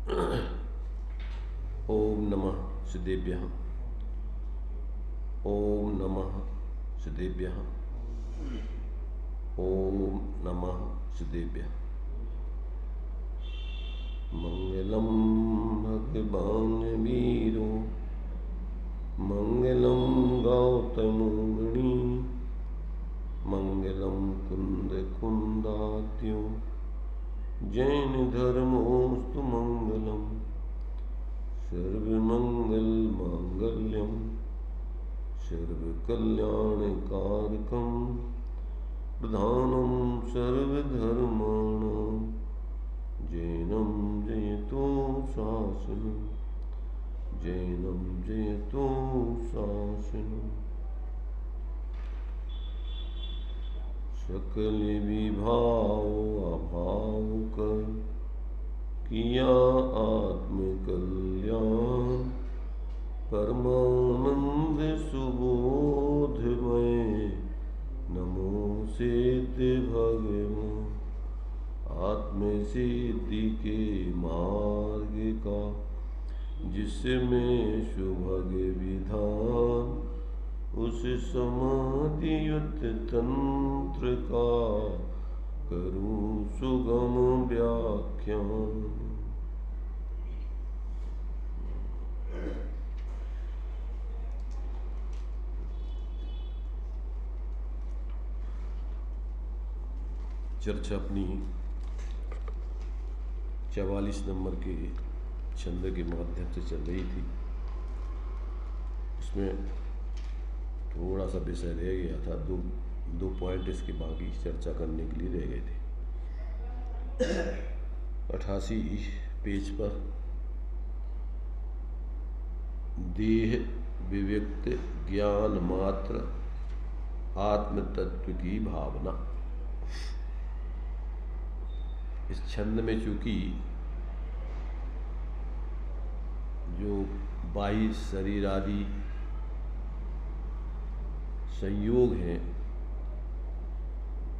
ओम नमः सिद्धेभ्यः। ओम नमः सिद्धेभ्यः। ओम नमः सिद्धेभ्यः। मंगलम भगवान वीरो मंगलम गौतममुनि मंगलम कुंद कुंदाद्यो जैन धर्मोस्तु मंगलम सर्वमंगल मांगल्यम सर्वकल्याणकारकम प्रधानम सर्वधर्माणां जैनम जयतो शासनम जैनम जयतो शासनम। सकल विभाव अभाव कर किया आत्म कल्याण परमानंद सुबोध में नमो सिद्ध भगवान। आत्म सिद्धि के मार्ग का जिसमें सुभग विधान उस समाधियुत तंत्र का करूं सुगम व्याख्यान। चर्चा अपनी 44 नंबर के छंद के माध्यम से चल रही थी। उसमें थोड़ा सा विषय रह गया था, दो पॉइंट इसके बाकी चर्चा करने के लिए रह गए थे। 88 पेज पर देह विव्यक्त ज्ञान मात्र आत्म तत्व की भावना। इस छंद में चूंकि जो बाह्य शरीर आदि संयोग हैं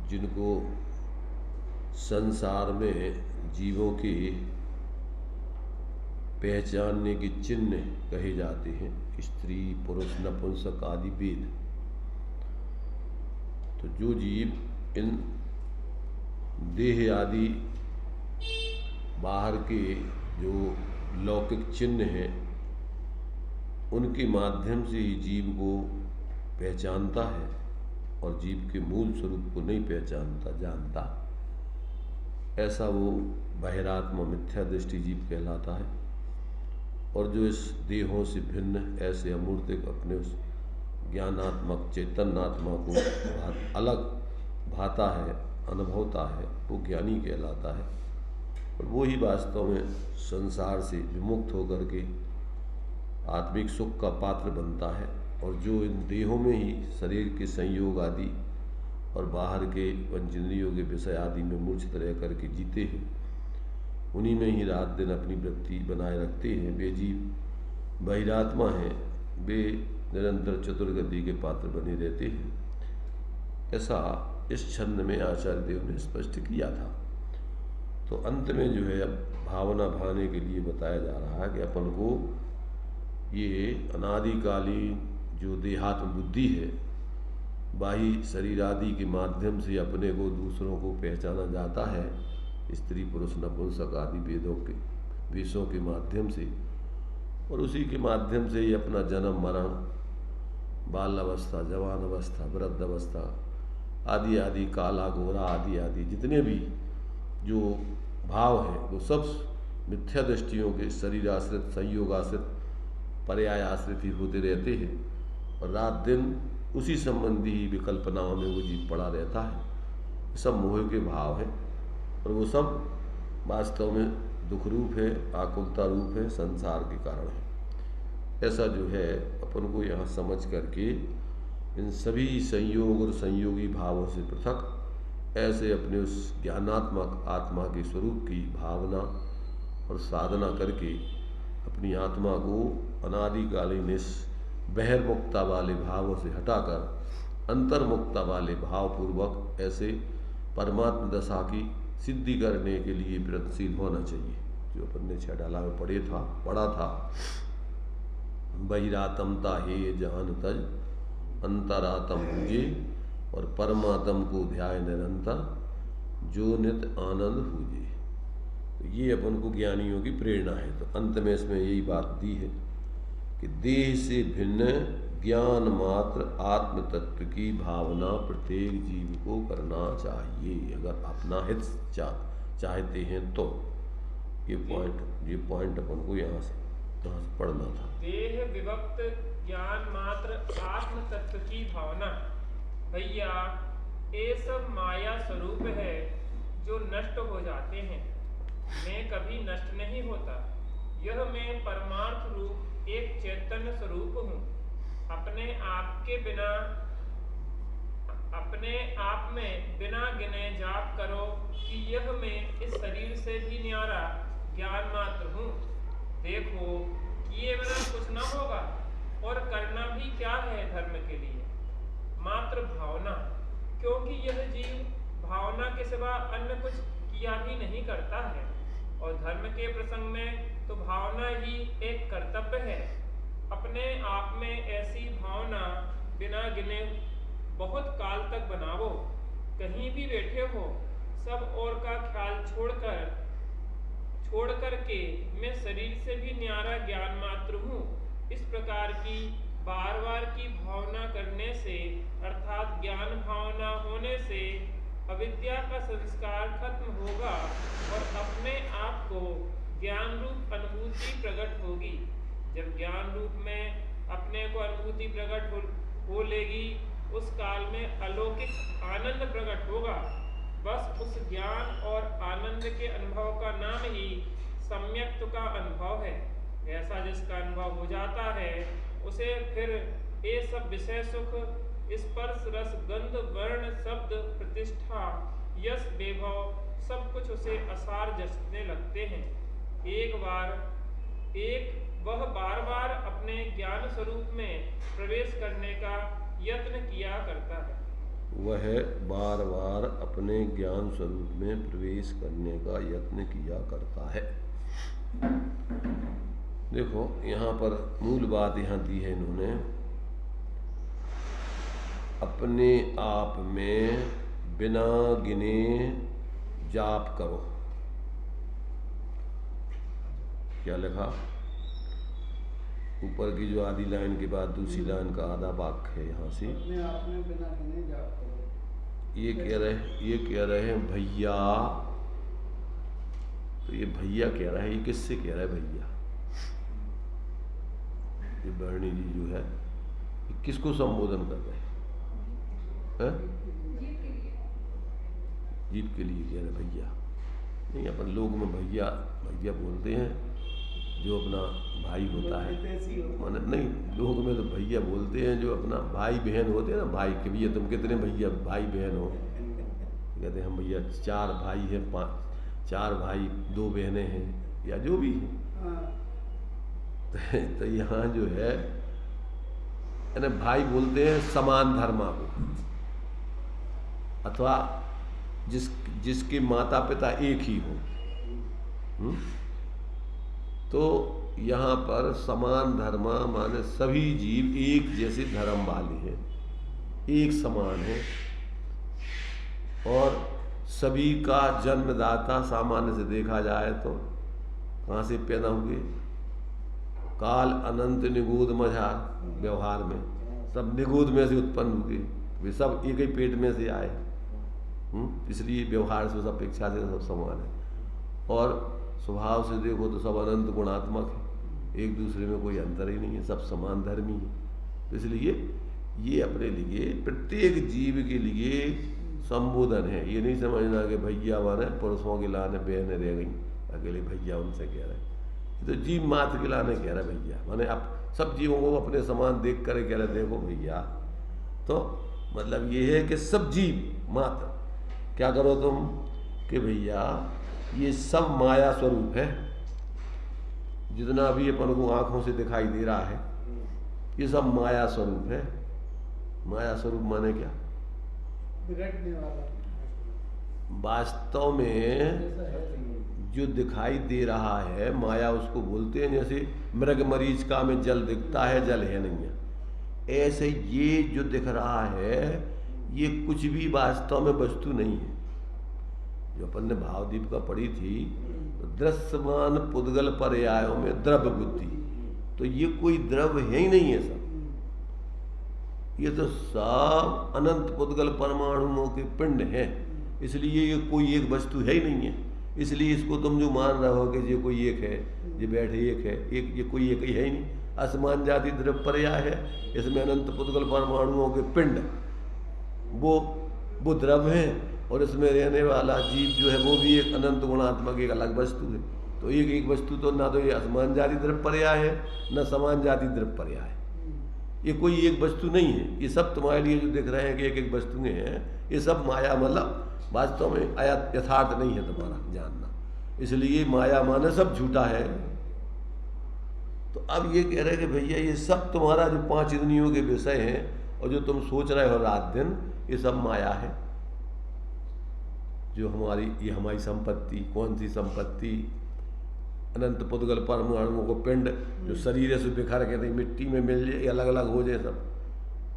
जिनको संसार में जीवों के पहचानने के चिन्ह कहे जाते हैं, स्त्री पुरुष नपुंसक आदि भेद, तो जो जीव इन देह आदि बाहर के जो लौकिक चिन्ह हैं उनके माध्यम से ही जीव को पहचानता है और जीव के मूल स्वरूप को नहीं पहचानता जानता, ऐसा वो बहिरात्मा मिथ्या दृष्टि जीव कहलाता है। और जो इस देहों से भिन्न ऐसे अमूर्तिक अपने उस ज्ञानात्मक चैतन्यात्मा को अलग भाता है, अनुभवता है, वो ज्ञानी कहलाता है। और वो ही वास्तव में संसार से विमुक्त होकर के आत्मिक सुख का पात्र बनता है। और जो इन देहों में ही शरीर के संयोग आदि और बाहर के पंचेंद्रियों के विषय आदि में मूर्छित रह करके जीते हैं, उन्हीं में ही रात दिन अपनी वृत्ति बनाए रखते हैं। वे जीव बहिरात्मा हैं, वे निरंतर चतुर्गति के पात्र बने रहते हैं। ऐसा इस छंद में आचार्य देव ने स्पष्ट किया था। तो अंत में जो है अब भावना भाने के लिए बताया जा रहा है कि अपन को ये अनादिकालीन जो देहात्म बुद्धि है, बाह्य शरीर आदि के माध्यम से अपने को दूसरों को पहचाना जाता है, स्त्री पुरुष नपुंसक आदि वेदों के विषयों के माध्यम से, और उसी के माध्यम से ही अपना जन्म मरण, बाल अवस्था, जवान अवस्था, वृद्ध अवस्था आदि आदि, काला घोरा आदि आदि जितने भी जो भाव हैं वो सब मिथ्या दृष्टियों के शरीर आश्रित, संयोग आश्रित, पर्याय आश्रित ही होते रहते हैं। और रात दिन उसी संबंधी विकल्पनाओं में वो जीव पड़ा रहता है। सब मोह के भाव हैं और वो सब वास्तव में दुख रूप है, आकुलता रूप है, संसार के कारण है। ऐसा जो है अपन को यहाँ समझ करके इन सभी संयोग और संयोगी भावों से पृथक ऐसे अपने उस ज्ञानात्मक आत्मा के स्वरूप की भावना और साधना करके अपनी आत्मा को अनादिकालीन इस बहिर्मुक्ता वाले भावों से हटाकर अंतर्मुक्ता वाले भावपूर्वक ऐसे परमात्म दशा की सिद्धि करने के लिए प्रयत्नशील होना चाहिए। जो अपन ने छठाला में पढ़ा था। बहिरातम ताहे जहान तज अंतरातम पूजे और परमात्म को ध्याय निरंतर जो नित आनंद पूजे। तो ये अपन को ज्ञानियों की प्रेरणा है। तो अंत में इसमें यही बात दी है कि देह से भिन्न ज्ञान मात्र आत्म तत्व की भावना प्रत्येक जीव को करना चाहिए, अगर अपना हित चाहते हैं तो। ये पॉइंट अपन को यहाँ से पढ़ना था। देह विभक्त ज्ञान मात्र आत्म तत्व की भावना, भैया ये सब माया स्वरूप है जो नष्ट हो जाते हैं। मैं कभी नष्ट नहीं होता। यह मैं परमार्थ रूप एक चैतन्य स्वरूप हूँ। अपने आप में बिना गिने जाप करो कि यह मैं इस शरीर से भी न्यारा ज्ञान मात्र हूँ। देखो किए बिना कुछ न होगा और करना भी क्या है धर्म के लिए, मात्र भावना, क्योंकि यह जीव भावना के सिवा अन्य कुछ किया भी नहीं करता है। और धर्म के प्रसंग में तो भावना ही एक कर्तव्य है। अपने आप में ऐसी भावना बिना गिने बहुत काल तक बनाओ। कहीं भी बैठे हो सब और का ख्याल छोड़ कर के मैं शरीर से भी न्यारा ज्ञान मात्र हूँ, इस प्रकार की बार बार की भावना करने से, अर्थात ज्ञान भावना होने से अविद्या का संस्कार खत्म होगा और अपने आप को ज्ञान रूप अनुभूति प्रकट होगी। जब ज्ञान रूप में अपने को अनुभूति प्रकट हो लेगी, उस काल में अलौकिक आनंद प्रकट होगा। बस उस ज्ञान और आनंद के अनुभव का नाम ही सम्यक्त्व का अनुभव है। ऐसा जिसका अनुभव हो जाता है उसे फिर ये सब विषय सुख, स्पर्श, रस, गंध, वर्ण, शब्द, प्रतिष्ठा, यश, वैभव सब कुछ उसे असार जसने लगते हैं। वह बार बार अपने ज्ञान स्वरूप में प्रवेश करने का यत्न किया करता है। वह बार बार अपने ज्ञान स्वरूप में प्रवेश करने का यत्न किया करता है। देखो यहाँ पर मूल बात यहाँ दी है इन्होंने, अपने आप में बिना गिने जाप करो। क्या लिखा ऊपर की जो आधी लाइन के बाद दूसरी लाइन का आधा वाक्य है यहाँ से, अपने आप में बिना गिने जाप करो। ये कह रहे हैं भैया। तो ये भैया कह रहा है, ये किससे कह रहा है भैया? ये बरणी जी जो है ये किसको संबोधन कर रहे हैं? जीव के लिए कह रहे भैया। नहीं, अपन लोग में भैया बोलते हैं जो अपना भाई होता है, माने नहीं, लोग में तो भैया बोलते हैं जो अपना भाई बहन होते हैं ना, भाई के भैया तुम कितने भैया भाई बहन हो, कहते हैं हम भैया 4 भाई हैं, 4 भाई 2 बहनें हैं या जो भी है। तो यहाँ जो है ना भाई बोलते हैं समान धर्मा को, अथवा जिसके माता पिता एक ही हो। तो यहाँ पर समान धर्मा माने सभी जीव एक जैसे धर्म वाले हैं, एक समान है। और सभी का जन्मदाता सामान्य से देखा जाए तो कहाँ से पैदा हुए? काल अनंत निगूढ़ मझार व्यवहार में सब निगूढ़ में से उत्पन्न हुए, वे सब एक ही पेट में से आए। इसलिए व्यवहार से सब अपेक्षा से सब समान है। और स्वभाव से देखो तो सब अनंत गुणात्मक है, एक दूसरे में कोई अंतर ही नहीं है, सब समान धर्मी है। इसलिए ये अपने लिए प्रत्येक जीव के लिए संबोधन है। ये नहीं समझना कि भैया माने पुरुषों के लाने बहनें रह गई, अकेले भैया उनसे कह रहे, तो जीव मात्र के लाने कह रहा है भैया, माने अब सब जीवों को अपने समान देख कर कह रहे देखो भैया। तो मतलब ये है कि सब जीव मात्र क्या करो तुम कि भैया ये सब माया स्वरूप है, जितना भी अपन को आंखों से दिखाई दे रहा है ये सब माया स्वरूप है। माया स्वरूप माने क्या? बिगड़ने वाला। वास्तव में जो दिखाई दे रहा है माया उसको बोलते हैं। जैसे मृग मरीचिका में जल दिखता है, जल है नहीं है, ऐसे ये जो दिख रहा है ये कुछ भी वास्तव में वस्तु नहीं है। जो अपन ने भावदीप का पढ़ी थी, तो दृश्यमान पुद्गल पर्यायों में द्रव्य बुद्धि, तो ये कोई द्रव्य है ही नहीं है सब, ये तो सब अनंत पुद्गल परमाणुओं के पिंड हैं। इसलिए ये कोई एक वस्तु है ही नहीं है। इसलिए इसको तुम जो मान रहे हो कि ये कोई एक है, ये बैठे एक है, एक ये कोई एक ही है ही नहीं। असमान जाति द्रव्य पर्याय है, इसमें अनंत पुद्गल परमाणुओं के पिंड वो द्रव्य है, और इसमें रहने वाला जीव जो है वो भी एक अनंत गुणात्मक एक अलग वस्तु है। तो एक वस्तु तो ना तो ये असमान जाति द्रव्य पर्याय है, न समान जाति द्रव्य पर्याय है। ये कोई एक वस्तु नहीं है। ये सब तुम्हारे लिए जो दिख रहे हैं कि एक एक वस्तुएं हैं, ये सब माया, मतलब वास्तव में यथार्थ नहीं है तुम्हारा जानना। इसलिए माया माने सब झूठा है। तो अब ये कह रहे हैं कि भैया ये सब तुम्हारा जो 5 इंद्रियों के विषय हैं और जो तुम सोच रहे हो रात दिन, ये सब माया है। जो ये हमारी संपत्ति, कौन सी संपत्ति? अनंत पुद्गल परमाणुओं को पिंड जो शरीर से बिखर के नहीं मिट्टी में मिल जाए, अलग अलग हो जाए सब,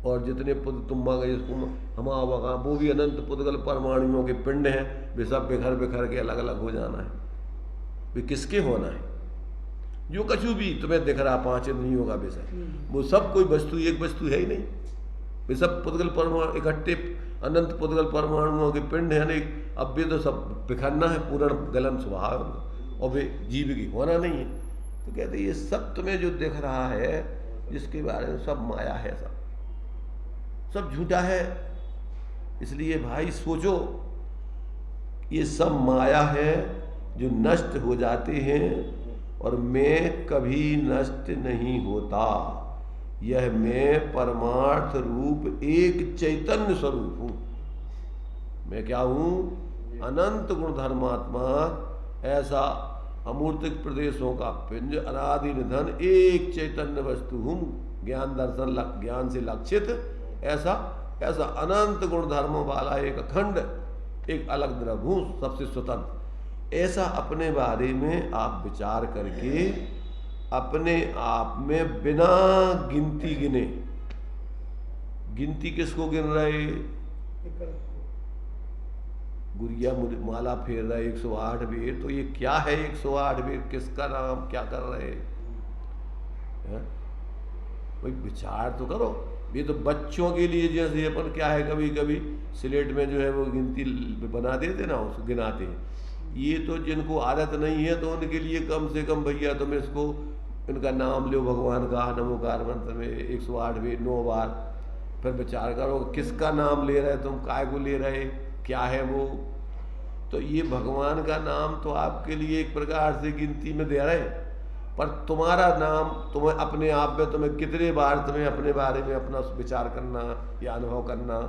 और जितने तुम मांगे हमारा वहाँ वो भी अनंत पुद्गल परमाणुओं के पिंड हैं, वे सब बिखर बिखर के अलग अलग हो जाना है। वे किसके होना है? जो कछु भी तुम्हें दिख रहा 5 इंद्रियों का विषय, वो सब कोई वस्तु एक वस्तु है ही नहीं। वे सब पुद्गल परमाणु इकट्ठे अनंत पुद्गल परमाणुओं के पिंड है नहीं। अब भी तो सब बिखरना है, पूर्ण गलन स्वभाव, और वे जीव की होना नहीं है। तो कहते ये सब तुम्हें जो दिख रहा है, जिसके बारे में सब माया है, सब झूठा है। इसलिए भाई सोचो, ये सब माया है जो नष्ट हो जाते हैं, और मैं कभी नष्ट नहीं होता। यह मैं परमार्थ रूप एक चैतन्य स्वरूप हूं। मैं क्या हूं? अनंत गुण धर्मात्मा, ऐसा अमूर्तिक प्रदेशों का पिंज, अनादि निधन, एक चैतन्य वस्तु हूं। ज्ञान दर्शन ज्ञान से लक्षित ऐसा अनंत गुण धर्मों वाला एक अखंड, एक अलग द्रव्य हूं, सबसे स्वतंत्र। ऐसा अपने बारे में आप विचार करके अपने आप में बिना गिनती गिने, गिनती किसको गिन रहे? गुड़िया माला फेर रहा है 108 बेर, तो ये क्या है 108 बेर? किसका नाम क्या कर रहे हैं? भाई विचार तो करो। ये तो बच्चों के लिए जैसे अपन क्या है, कभी कभी स्लेट में जो है वो गिनती बना देते ना, उसको गिनाते हैं। ये तो जिनको आदत नहीं है तो उनके लिए कम से कम भैया तुम इसको, इनका नाम लो भगवान का नमोकार मंत्र में 108 बेर 9 बार, फिर विचार करो किसका नाम ले रहे तुम, काय को ले रहे, क्या है वो। तो ये भगवान का नाम तो आपके लिए एक प्रकार से गिनती में दे रहे, पर तुम्हारा नाम तुम्हें अपने आप में, तुम्हें कितने बार तुम्हें अपने बारे में अपना विचार करना या अनुभव करना,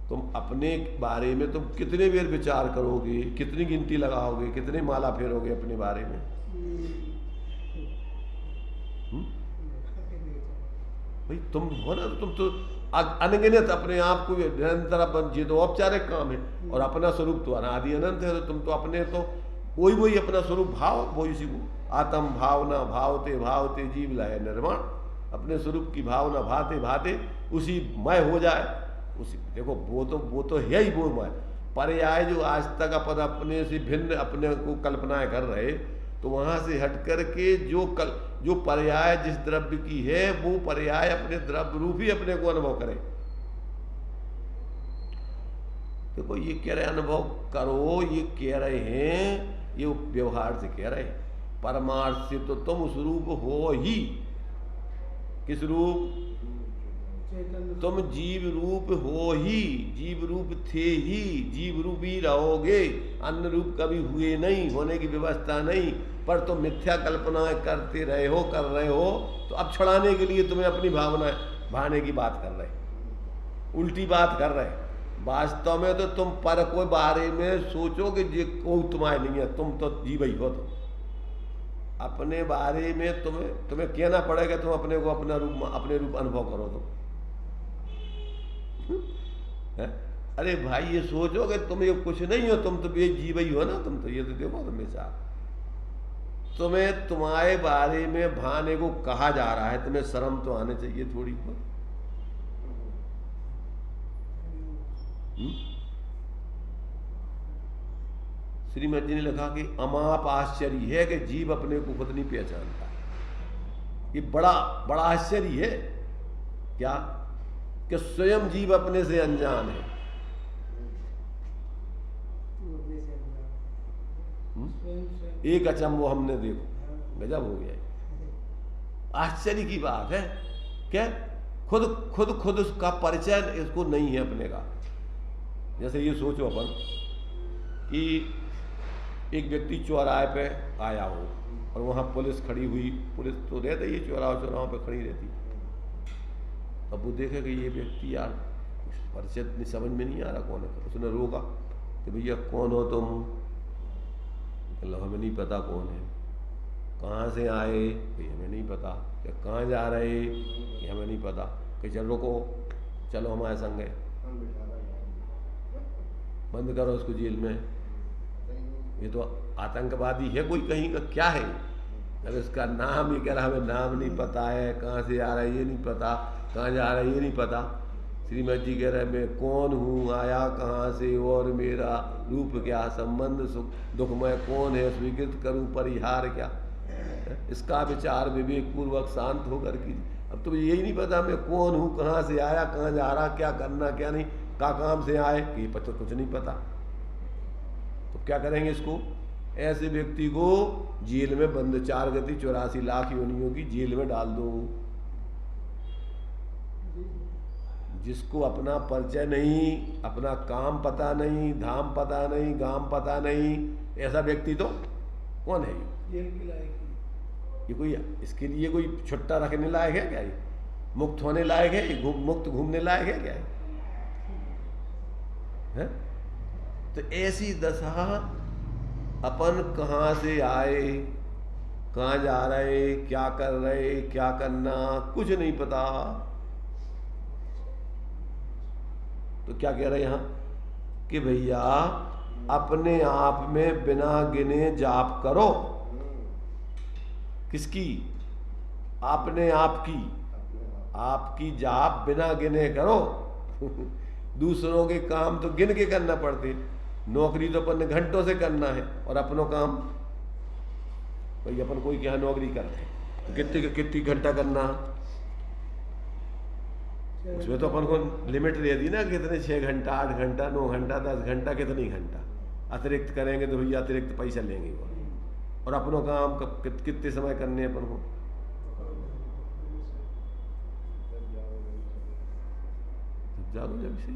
तुम अपने बारे में तुम कितने बार विचार करोगे, कितनी गिनती लगाओगे, कितने माला फेरोगे अपने बारे में? भाई तुम हो ना, तुम तो अनगिनत अपने आप को निरंतर अपन, ये तो औपचारिक काम है, और अपना स्वरूप तो अनादि अनंत है। तो तुम तो अपने तो वही अपना स्वरूप भाव, वही उसी को आत्म भावना भावते भावते जीव लाए निर्माण, अपने स्वरूप की भावना भाते भाते उसी मय हो जाए। उसी देखो वो तो है ही वो मय। पर्याय जो आज तक अपन अपने से भिन्न अपने को कल्पनाएं कर रहे, तो वहां से हट करके जो पर्याय जिस द्रव्य की है, वो पर्याय अपने द्रव्य रूप ही अपने को अनुभव करे। देखो ये कह रहे अनुभव करो, ये कह रहे हैं, ये व्यवहार से कह रहे हैं। परमार्थ से तो तुम उस रूप हो ही। किस रूप? तुम जीव रूप हो ही, जीव रूप थे ही, जीव रूप ही रहोगे। अन्य रूप कभी हुए नहीं, होने की व्यवस्था नहीं। पर तुम मिथ्या कल्पनाएं करते रहे हो, कर रहे हो। तो अब छुड़ाने के लिए तुम्हें अपनी भावना भाने की बात कर रहे, उल्टी बात कर रहे। वास्तव में तो तुम पर कोई बारे में सोचो कि ये कोई तुम्हारे नहीं है, तुम तो जीव ही हो। तुम अपने बारे में तुम्हें कहना पड़ेगा, तुम अपने को अपने रूप अनुभव करो। तुम अरे भाई ये सोचो कि तुम ये कुछ नहीं हो, तुम तो ये जीव ही हो ना, तुम तो ये तो देखो हमेशा तुम्हें तुम्हारे बारे में भाने को कहा जा रहा है, तुम्हें शर्म तो आने चाहिए थोड़ी बहुत। श्रीमद जी ने लिखा कि अमाप आश्चर्य है कि जीव अपने को खुद नहीं पहचानता। ये बड़ा बड़ा आश्चर्य है क्या कि स्वयं जीव अपने से अनजान है। एक अचंभो हमने देखो, गजब हो गया। आश्चर्य की बात है क्या खुद उसका परिचय इसको नहीं है अपने का। जैसे ये सोचो अपन कि एक व्यक्ति चौराहे पे आया हो और वहां पुलिस खड़ी हुई, पुलिस तो रहती ही चौराहों पे खड़ी रहती। अब वो देखे कि ये व्यक्ति यार परिचय समझ में नहीं आ रहा कौन है। उसने रोका कि भैया कौन हो तुम? हमें नहीं पता कौन है। कहाँ से आए? कि हमें नहीं पता। कि कहाँ जा रहे? कि हमें नहीं पता। कि चल रुको, चलो हमारे संग है, बंद करो उसको जेल में। ये तो आतंकवादी है कोई कहीं का, क्या है? अगर इसका नाम ही कह रहा हमें नाम नहीं पता है, कहाँ से आ रहा है ये नहीं पता, कहाँ जा रहा है ये नहीं पता। श्रीमद जी कह रहे मैं कौन हूँ, आया कहाँ से और मेरा रूप क्या, संबंध सुख दुख मैं कौन है, स्वीकृत करूँ परिहार क्या। इसका विचार विवेक पूर्वक शांत होकर कीजिए। अब तो यही नहीं पता मैं कौन हूँ, कहाँ से आया, कहाँ जा रहा, क्या करना क्या नहीं, क्या काम से आए, ये पता कुछ नहीं पता। तो क्या करेंगे इसको? ऐसे व्यक्ति को जेल में बंद 4 गति 84 लाख योनियों की जेल में डाल दो। जिसको अपना परिचय नहीं, अपना काम पता नहीं, धाम पता नहीं, गांव पता नहीं, ऐसा व्यक्ति तो कौन है? ये कोई इसके लिए कोई छुट्टा रखने लायक है क्या? ये मुक्त होने लायक है? मुक्त घूमने लायक है क्या? है? तो ऐसी दशा अपन कहाँ से आए, कहाँ जा रहे, क्या कर रहे, क्या करना, कुछ नहीं पता। तो क्या कह रहे हैं यहाँ कि भैया अपने आप में बिना गिने जाप करो। किसकी? अपने आप की। आपकी जाप बिना गिने करो। दूसरों के काम तो गिन के करना पड़ते। नौकरी तो अपन घंटों से करना है और अपनों काम भाई अपन कोई क्या नौकरी करते हैं तो कितनी घंटा करना, उसमें तो अपन को लिमिट दे दी ना, कितने 6 घंटा 8 घंटा 9 घंटा 10 घंटा कितनी घंटा अतिरिक्त करेंगे तो भैया अतिरिक्त पैसा लेंगे वो। और अपनों काम कितने समय करने अपन को। जानो जब से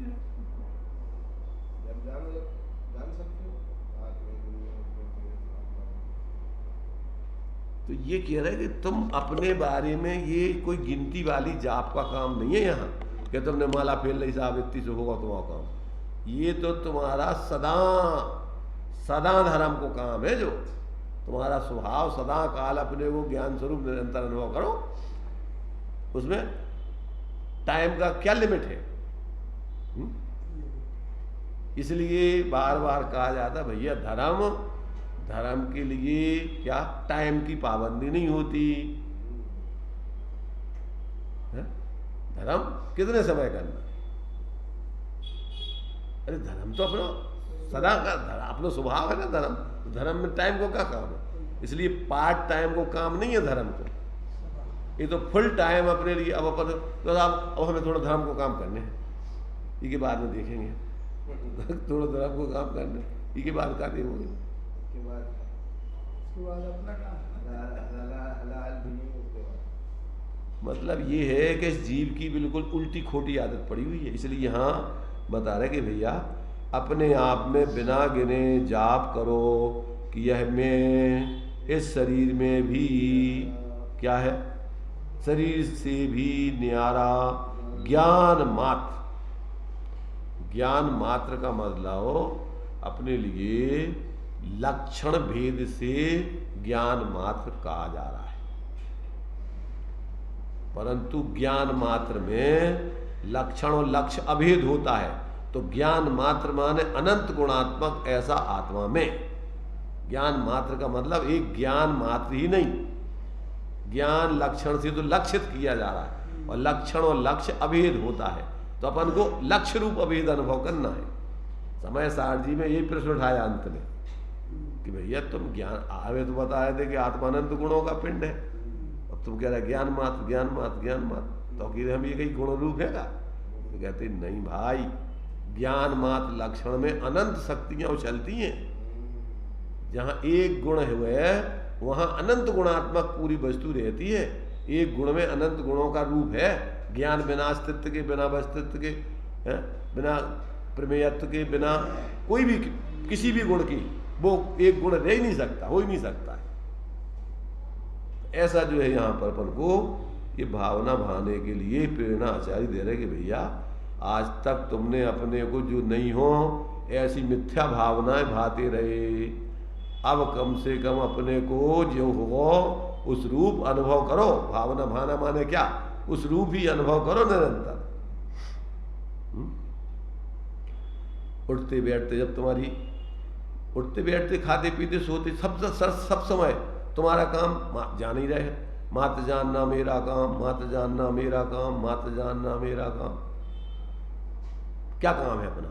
जान सकते हो। तो ये कह रहे कि तुम अपने बारे में ये कोई गिनती वाली जाप का काम नहीं है यहाँ कि तुमने माला फेल रही साहब इतनी से होगा तुम्हारा काम। ये तो तुम्हारा सदा धर्म को काम है, जो तुम्हारा स्वभाव सदा काल अपने को ज्ञान स्वरूप निरंतर अनुभव करो। उसमें टाइम का क्या लिमिट है? इसलिए बार बार कहा जाता भैया धर्म के लिए क्या टाइम की पाबंदी नहीं होती है? धर्म कितने समय करना? अरे धर्म तो अपना सदा का अपना स्वभाव है ना। धर्म में टाइम को क्या काम है? इसलिए पार्ट टाइम को काम नहीं है धर्म को। ये तो फुल टाइम अपने लिए। अब अपन तो अब हमें थोड़ा धर्म को काम करने हैं, ये के बाद में देखेंगे। थोड़ा धर्म को काम करने ये के बाद का देंगे। मतलब ये है कि इस जीव की बिल्कुल उल्टी खोटी आदत पड़ी हुई है। इसलिए यहाँ बता रहे कि भैया अपने आप में बिना गिने जाप करो कि यह मैं इस शरीर में भी क्या है, शरीर से भी न्यारा ज्ञान मात्र का मतलब हो अपने लिए लक्षण भेद से ज्ञान मात्र कहा जा रहा है। परंतु ज्ञान मात्र में लक्षण और लक्ष्य अभेद होता है। तो ज्ञान मात्र माने अनंत गुणात्मक ऐसा आत्मा में। ज्ञान मात्र का मतलब एक ज्ञान मात्र ही नहीं, ज्ञान लक्षण से तो लक्षित किया जा रहा है, और लक्षण और लक्ष्य अभेद होता है, तो अपन को लक्ष्य रूप अभेद अनुभव करना है। समय सार जी में यही प्रश्न उठाया अंत में कि भैया तुम ज्ञान हमें तो बता रहे थे कि आत्मानंद गुणों का पिंड है, अब तुम कह रहे ज्ञान मात्र ज्ञान मात्र ज्ञान मात्र, तो कि हम ये कहीं गुण रूप है का? तो कहते नहीं भाई, ज्ञान मात्र लक्षण में अनंत शक्तियां उछलती हैं। जहां एक गुण हुए वहां अनंत गुणात्मक पूरी वस्तु रहती है। एक गुण में अनंत गुणों का रूप है। ज्ञान बिना अस्तित्व के, बिना वस्तुत्व के, बिना प्रमेयत्व के, बिना कोई भी किसी भी गुण की वो एक गुण रह ही नहीं सकता, हो ही नहीं सकता है। ऐसा जो है यहाँ पर अपन को ये भावना भाने के लिए प्रेरणा आचार्य दे रहे कि भैया आज तक तुमने अपने को जो नहीं हो ऐसी मिथ्या भावनाएं भाते रहे, अब कम से कम अपने को जो हो उस रूप अनुभव करो। भावना भाना माने क्या? उस रूप ही अनुभव करो निरंतर। उठते बैठते, जब तुम्हारी उठते बैठते खाते पीते सोते सब समय तुम्हारा काम जान ही रहे, मात्र जानना मेरा काम, मात्र जानना मेरा काम, मात्र जानना मेरा काम। क्या काम है अपना?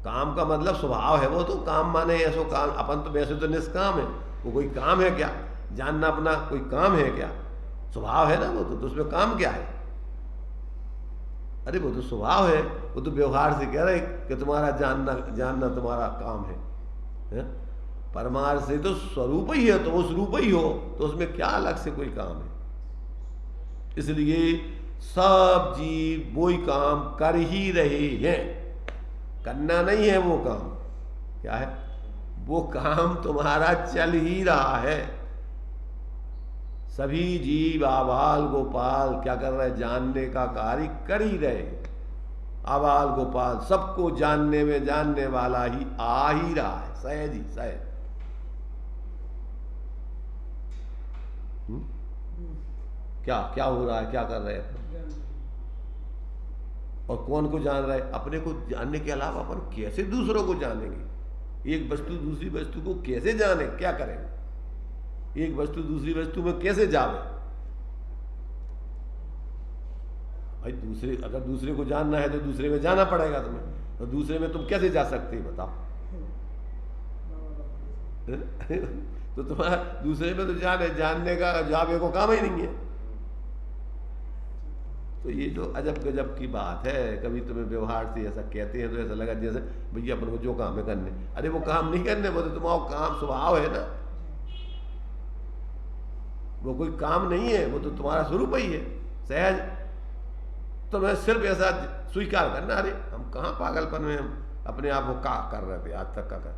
काम का मतलब स्वभाव है वो, तो काम माने ऐसो काम, अपन तो वैसे तो निष्काम है, वो कोई काम है क्या? जानना अपना कोई काम है क्या? स्वभाव है ना वो, तो उसमें काम क्या है? अरे वो तो स्वभाव है, वो तो व्यवहार से कह रहे कि तुम्हारा जानना तुम्हारा काम है? परमार्थ से तो स्वरूप ही है, तो उस रूप ही हो, तो उसमें क्या अलग से कोई काम है? इसलिए सब जीव वो ही काम कर ही रहे हैं, करना नहीं है वो काम। क्या है वो काम? तुम्हारा चल ही रहा है। सभी जीव आबाल गोपाल क्या कर रहे? जानने का कार्य कर ही रहे। आबाल गोपाल सबको जानने में जानने वाला ही आ ही रहा है, सहज ही सहज। क्या क्या हो रहा है, क्या कर रहे हैं? और कौन को जान रहा है? अपने को जानने के अलावा अपन कैसे दूसरों को जानेंगे? एक वस्तु दूसरी वस्तु को कैसे जाने? क्या करेंगे? एक वस्तु दूसरी वस्तु में कैसे जावे? भाई अगर दूसरे को जानना है तो दूसरे में जाना पड़ेगा तुम्हें, तो दूसरे में तुम कैसे जा सकते हो बताओ? तो तुम्हारा दूसरे में तो जानने का जावे को काम ही नहीं है। तो ये जो अजब गजब की बात है, कभी तुम्हें व्यवहार से ऐसा कहते हैं तो ऐसा लगा जैसे भैया अपन को जो काम है करने। अरे वो काम नहीं करने, वो तो तुम्हारा काम स्वभाव है ना, वो कोई काम नहीं है, वो तो तुम्हारा स्वरूप ही है सहज। तो मैं सिर्फ ऐसा स्वीकार करना, अरे हम कहाँ पागलपन में हम अपने आप को का कर रहे थे आज तक का कर।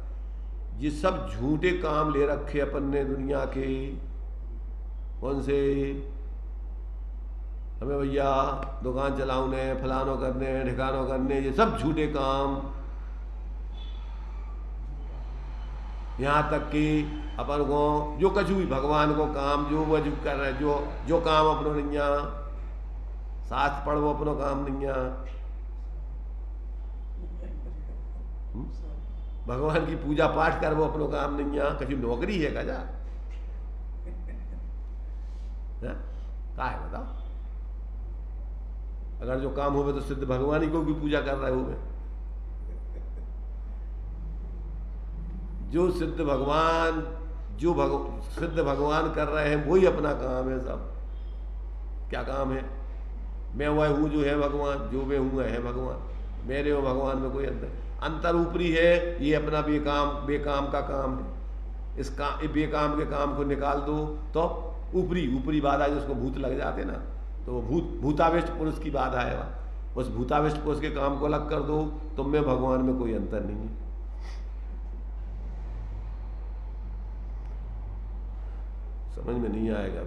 ये सब झूठे काम ले रखे अपन ने दुनिया के। कौन से? हमें भैया दुकान चलाउने, फलानो करने, ठिकानो करने, ये सब झूठे काम। यहाँ तक कि अपन को जो कछु भी भगवान को काम जो वो जो कर रहे, जो काम अपनो नहीं, शास्त्र पढ़ वो अपनो काम नहीं, भगवान की पूजा पाठ कर वो अपनो काम नहीं, कछु नौकरी है का जा? क्या है बताओ? अगर जो काम हो तो सिद्ध भगवान ही को भी पूजा कर रहे हो। जो सिद्ध भगवान सिद्ध भगवान कर रहे हैं वही अपना काम है सब। क्या काम है? मैं वह हूँ जो है भगवान, जो मैं हूँ है भगवान, मेरे और भगवान में कोई अंतर ऊपरी है। ये अपना बेकाम का काम है। इस बेकाम के काम को निकाल दो तो ऊपरी बाधा जिसको भूत लग जाते ना, तो भूताविष्ट पुरुष की बाधा है। उस भूताविष्ट पुरुष के काम को अलग कर दो, तुम में भगवान में कोई अंतर नहीं है। समझ में नहीं आएगा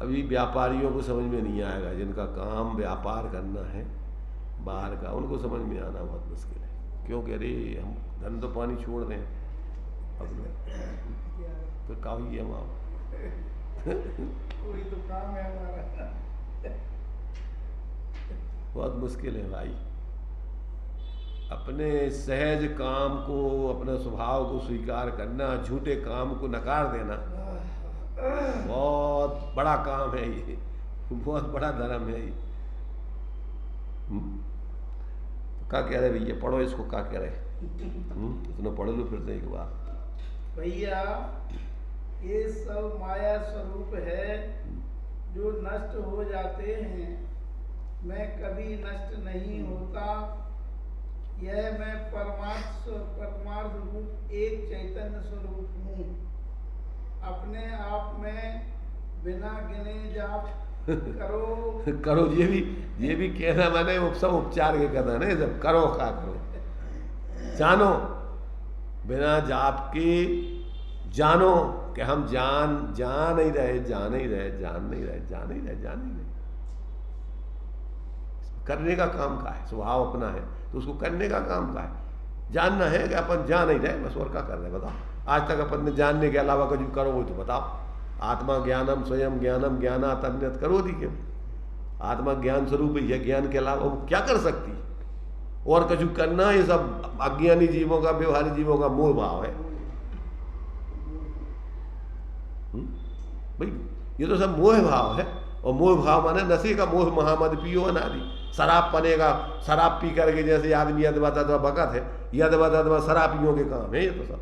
अभी व्यापारियों को समझ में नहीं आएगा, जिनका काम व्यापार करना है बाहर का, उनको समझ में आना बहुत मुश्किल है। क्योंकि अरे हम धंधो पानी छोड़ दें अपने, तो काफी हम आप वही तो काम है हमारा। बहुत मुश्किल है भाई। अपने सहज काम को, अपने स्वभाव को स्वीकार करना, झूठे काम को नकार देना बहुत बड़ा काम है ये, बहुत बड़ा धर्म है ये। क्या कह रहे भैया, पढ़ो इसको, क्या कह रहे? इतना पढ़ लो फिर से एक बार। भैया ये सब माया स्वरूप है जो नष्ट हो जाते हैं, मैं कभी नष्ट नहीं होता। यह मैं परमार्थ रूप एक चैतन्य स्वरूप हूँ, अपने आप में बिना गिने जाप करो करो। ये भी कहना मैंने सब उपचार के कथन है। जब करो क्या करो, जानो बिना जाप के, जानो कि हम जान नहीं रहे, जान नहीं रहे। करने का काम का है, स्वभाव अपना है तो उसको करने का काम का है। जानना है कि अपन जान नहीं रहे, बस और क्या कर रहे हैं बताओ। आज तक अपन ने जानने के अलावा कुछ करो हो तो बताओ। आत्मा ज्ञानम स्वयं ज्ञानम ज्ञानात् अन्यत् करोति किम। आत्मा ज्ञान स्वरूप है, ज्ञान के अलावा वो क्या कर सकती है? और कुछ करना, ये सब अज्ञानी जीवों का, व्यवहारिक जीवों का मोह भाव है भाई। ये तो सब मोह भाव है। और मोह भाव माने नशे का मोह, महामद पियो अनादि। शराब पनेगा, शराब पी करके जैसे आदमी अदवा बकत है, ये अदवा शराबियों के काम है ये तो सब।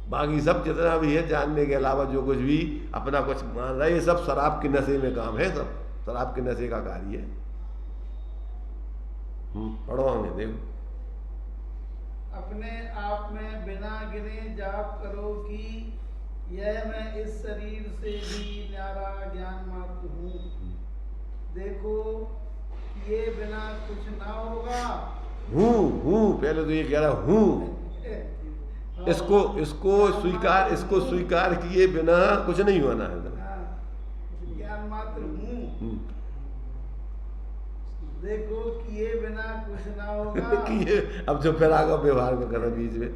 बाकी सब जितना भी है जानने के अलावा जो कुछ भी अपना कुछ मान रहा है, ये सब शराब के नशे में काम है, सब शराब के नशे का कार्य है। पढ़ो हमें, देखो। अपने आप में बिना गिने जाप करो कि यह मैं इस शरीर से भी न्यारा ज्ञान मात्र हूँ। देखो ये बिना कुछ ना होगा। हूँ पहले तो ये कह रहा हूँ, इसको स्वीकार किए बिना कुछ नहीं होना है। ज्ञान मात्र हूँ। देखो किए बिना कुछ ना होगा। किए, अब जो फिर आगे व्यवहार को कर बीच में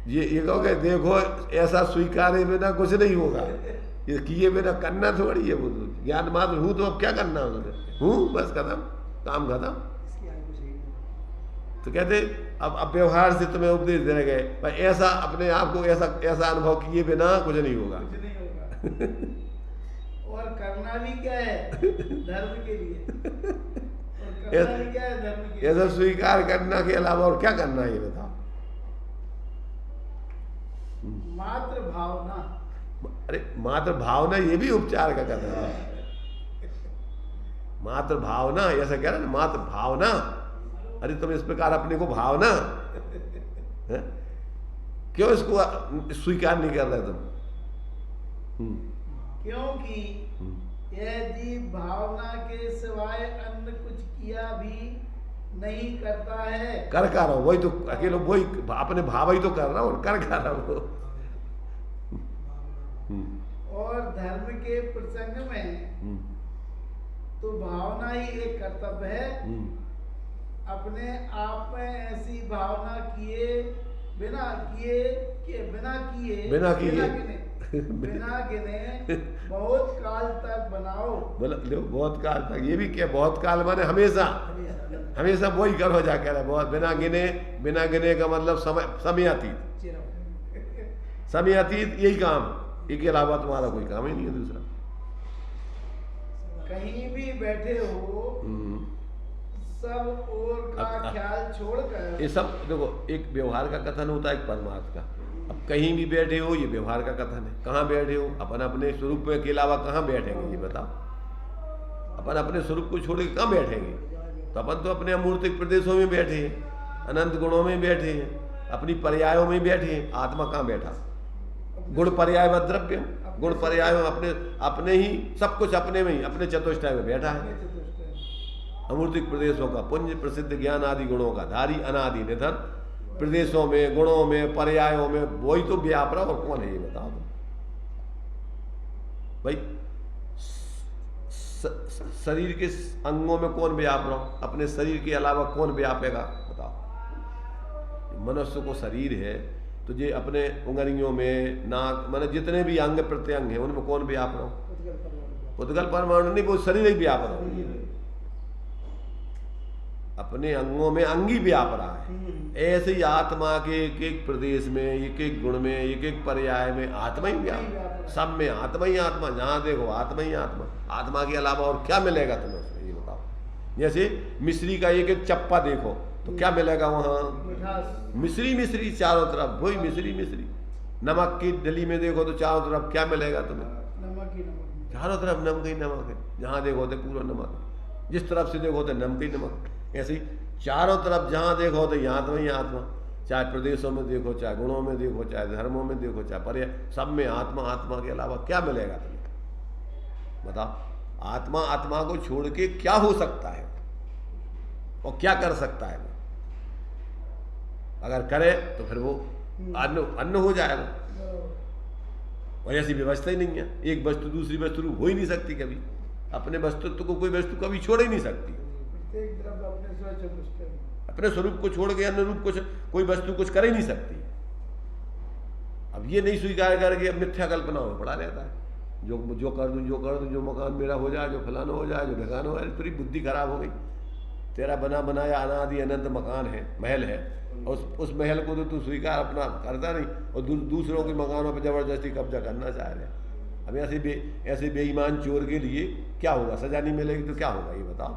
ये कहोगे देखो ऐसा स्वीकार बिना कुछ नहीं होगा। ये किए बिना करना थोड़ी है। वो ज्ञान मात्र हूँ तो अब क्या करना है? हूँ बस, खत्म, काम खत्म। तो कहते अब व्यवहार से तुम्हें उपदेश दे गए भाई, ऐसा अपने आप को ऐसा अनुभव किए बिना कुछ नहीं होगा। और करना भी क्या है? धर्म के लिए। और करना भी क्या है? धर्म के लिए। ऐसा स्वीकार करना के अलावा और क्या करना है ये बताओ। मात्र भावना। अरे मात्र भावना ये भी उपचार का कथन है। मात्र भावना, ऐसा कह रहा है ना, मात्र भावना। अरे तुम इस प्रकार अपने को भावना है? क्यों इसको स्वीकार नहीं कर रहे तुम? क्योंकि यदि भावना के सिवाय अन्य कुछ किया भी नहीं करता है। कर रहा हूं, वही तो अकेले, वही अपने भाव ही तो कर रहा हूं, कर रहा हूं। और धर्म के प्रसंग में तो भावना ही एक कर्तव्य है। अपने आप में ऐसी भावना बिना गिने बहुत काल तक बनाओ। बहुत काल तक, ये भी क्या बहुत काल माने हमेशा वही करो जा कह रहा है। बहुत बिना गिने का मतलब समय अतीत यही काम, इसके अलावा तुम्हारा कोई काम ही नहीं है दूसरा। कहीं भी बैठे हो सब और का ख्याल छोड़कर। ये सब देखो, एक व्यवहार का कथन होता है, एक परमार्थ का। अब कहीं भी बैठे हो, ये व्यवहार का कथन है। कहाँ बैठे हो? अपन अपने स्वरूप में के अलावा कहाँ बैठेंगे ये बताओ। अपन अपने स्वरूप को छोड़ के कहाँ बैठेंगे? तो अपन तो अपने अमूर्तिक प्रदेशों में बैठे हैं, अनंत गुणों में बैठे हैं, अपनी पर्यायों में बैठे हैं। आत्मा कहाँ बैठा? गुण पर्याय व द्रव्य, गुण पर्याय अपने ही सब कुछ अपने में ही, अपने चतुष्टय में बैठा है। अमूर्तिक प्रदेशों का पुंज, प्रसिद्ध ज्ञान आदि गुणों का धारी, अनादि निधन, प्रदेशों में, गुणों में, पर्यायों में वही तो व्याप रहा। और कौन है ये बताओ तो भाई। शरीर के अंगों में कौन व्याप रहा? अपने शरीर के अलावा कौन व्यापेगा बताओ। मनुष्य को शरीर है, तुझे अपने उंगलियों में, नाक, माने जितने भी अंग प्रत्यंग हैं उनमें कौन व्याप रहा हो? उद्गल परमाणु नहीं, वो शरीर ही व्याप रहा हो। अपने अंगों में अंगी व्याप रहा है। ऐसे ही आत्मा के एक एक प्रदेश में, एक एक गुण में, एक एक पर्याय में आत्मा ही व्याप, सब में आत्मा ही आत्मा। जहां देखो आत्मा ही आत्मा। आत्मा के अलावा और क्या मिलेगा तुम्हें उसमें, ये बताओ। जैसे मिश्री का एक एक चप्पा देखो तो क्या मिलेगा वहां? मिश्री मिश्री चारों तरफ, वही मिश्री मिश्री। नमक की डली में देखो तो चारों तरफ क्या मिलेगा तुम्हें? नमक ही नमक, चारों तरफ नमक ही नमक है। जहां देखो तो पूरा नमक है, जिस तरफ से देखो तो नमक ही नमक। ऐसे ही चारों तरफ जहां देखो तो यहाँ तो ही आत्मा। चाहे प्रदेशों में देखो, चाहे गुणों में देखो, चाहे धर्मों में देखो, चाहे पर्याय, सब में आत्मा। आत्मा के अलावा क्या मिलेगा तुम्हें? बताओ। आत्मा आत्मा को छोड़ के क्या हो सकता है और क्या कर सकता है? अगर करे तो फिर वो अन्न हो जाएगा। और ऐसी व्यवस्था ही नहीं है। एक वस्तु दूसरी वस्तु रूप हो ही नहीं सकती कभी। अपने वस्तुत्व को कोई वस्तु कभी छोड़ ही नहीं सकती। अपने स्वरूप को छोड़ के अन्य रूप को कोई वस्तु कुछ कर ही नहीं सकती। अब ये नहीं स्वीकार करके अब मिथ्या कल्पनाओं में पड़ा रहता है। जो कर दूं, जो मकान मेरा हो जाए, जो फलाना हो जाए, जो ढकाना हो जाए। पूरी बुद्धि खराब हो गई। तेरा बना बनाया अनादि अनंत मकान है, महल है, और उस महल को तो तू स्वीकार अपना करता नहीं, और दूसरों के मकानों पर जबरदस्ती कब्जा करना चाह रहे हैं। अब ऐसे बेईमान चोर के लिए क्या होगा? सजा नहीं मिलेगी तो क्या होगा, ये बताओ।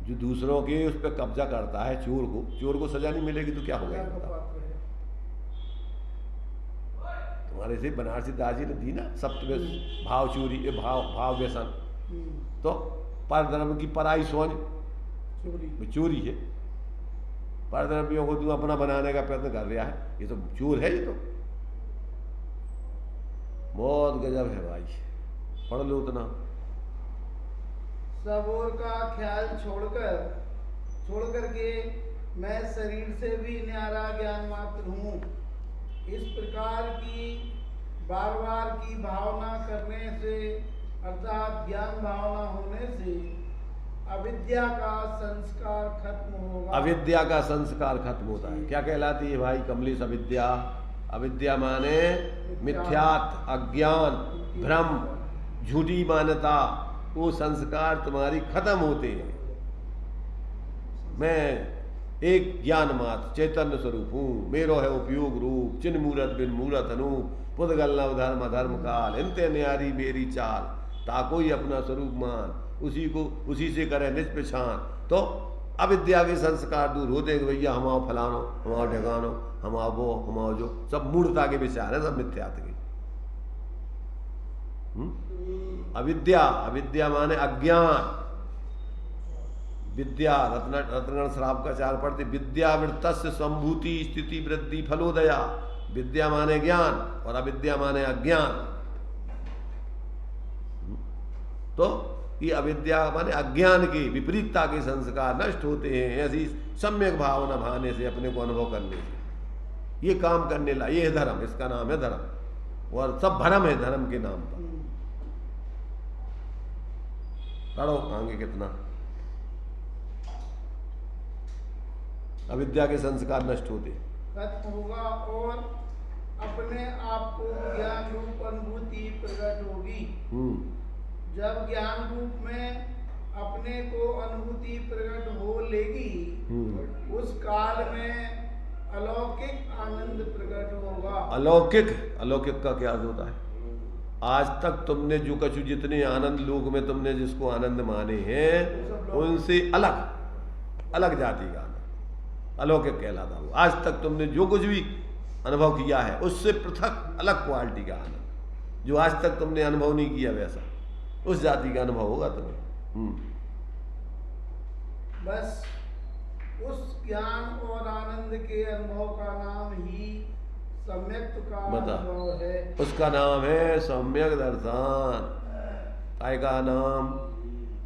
जो दूसरों के उस पर कब्जा करता है, चोर को सजा नहीं मिलेगी तो क्या होगा, ये बताओ। तुम्हारे से बनारसी दास जी ने दी ना सप्त भाव चोरी, भाव व्यसन। तो परधर्म की पराई सोच चोरी है। परधर्मियों को तू अपना बनाने का प्रयत्न कर रहा है, ये तो चोर है। ये तो बहुत गजब है भाई। पढ़ लो उतना। सब और का ख्याल छोड़कर के मैं शरीर से भी न्यारा ज्ञान मात्र हूँ। इस प्रकार की बार बार की भावना करने से, अर्थात ज्ञान भावना होने से अविद्या का संस्कार खत्म होगा। अविद्या का संस्कार खत्म होता है। क्या कहलाती है भाई कमलेश अविद्या? अविद्या माने मिथ्यात्व, अज्ञान, भ्रम, झूठी मान्यता। वो संस्कार तुम्हारी खत्म होते हैं। मैं एक ज्ञान मात्र चैतन्य स्वरूप हूँ, मेरो है उपयोग रूप, चिन्ह मूरत बिन मूरत अनूप, पुद्गल नव धर्म धर्म काल, इंते न्यारी मेरी चाल, ताको ही अपना स्वरूप मान, उसी से करे निज पहचान। तो अविद्या के संस्कार दूर होते हैं। भैया हमाओ फलानो, हमाओ ढगानो, हमाओ वो, हमाओ जो, सब मूर्खता के विचार है, सब मिथ्यात्व के। अविद्या माने अज्ञान। विद्या रत्नगण श्राप का चार पढ़ते, विद्यावृत्तस्य संभूति स्थिति वृद्धि फलोदया। विद्या माने ज्ञान और अविद्या माने अज्ञान। तो ये अविद्या माने अज्ञान के, विपरीतता के संस्कार नष्ट होते हैं। ऐसी सम्यक भावना भाने से, अपने को अनुभव करने से। ये काम करने ला, ये है धर्म, इसका नाम है धर्म। और सब भ्रम है धर्म के नाम पर। पढ़ो आगे कितना। अविद्या के संस्कार नष्ट होते खत्म होगा और अपने आप को ज्ञान रूप अनुभूति प्रकट होगी। जब ज्ञान रूप में अपने को अनुभूति प्रकट हो लेगी, उस काल में अलौकिक आनंद प्रकट होगा। अलौकिक का क्या अर्थ होता है? आज तक तुमने जो कछु जितने आनंद लोक में तुमने जिसको आनंद माने हैं, उनसे अलग जाति का आनंद अलौकिक कहलाता हो। आज तक तुमने जो कुछ भी अनुभव किया है, उससे पृथक अलग क्वालिटी का आनंद, जो आज तक तुमने अनुभव नहीं किया, वैसा उस जाति का अनुभव होगा तुम्हें। बस उस ज्ञान और आनंद के अनुभव का नाम ही सम्यक का अनुभव है। उसका नाम है सम्यक दर्शन। काय का नाम?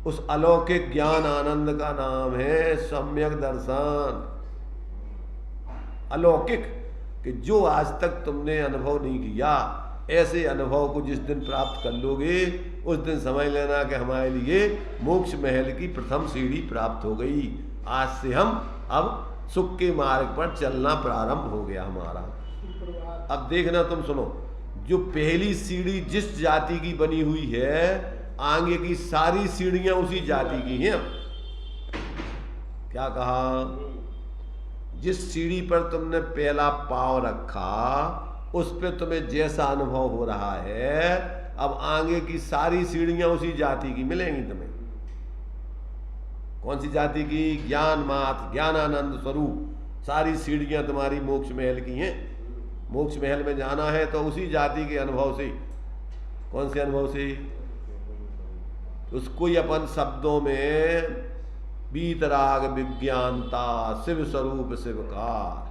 उस अलौकिक ज्ञान आनंद का नाम है सम्यक दर्शन। अलौकिक कि जो आज तक तुमने अनुभव नहीं किया, ऐसे अनुभव को जिस दिन प्राप्त कर लोगे, उस दिन समझ लेना कि हमारे लिए मोक्ष महल की प्रथम सीढ़ी प्राप्त हो गई। आज से हम अब सुख के मार्ग पर चलना प्रारंभ हो गया हमारा। सुप्रभात। अब देखना तुम सुनो, जो पहली सीढ़ी जिस जाति की बनी हुई है, आगे की सारी सीढ़ियां उसी जाति की हैं। क्या कहा? जिस सीढ़ी पर तुमने पहला पांव रखा उस पे तुम्हें जैसा अनुभव हो रहा है, अब आगे की सारी सीढ़ियां उसी जाति की मिलेंगी तुम्हें। कौन सी जाति की? ज्ञान मात्र, ज्ञानानंद स्वरूप। सारी सीढ़ियां तुम्हारी मोक्ष महल की हैं। मोक्ष महल में जाना है तो उसी जाति के अनुभव से। कौन से अनुभव से? उसको ही अपन शब्दों में बीतराग विज्ञानता शिव स्वरूप शिवकार,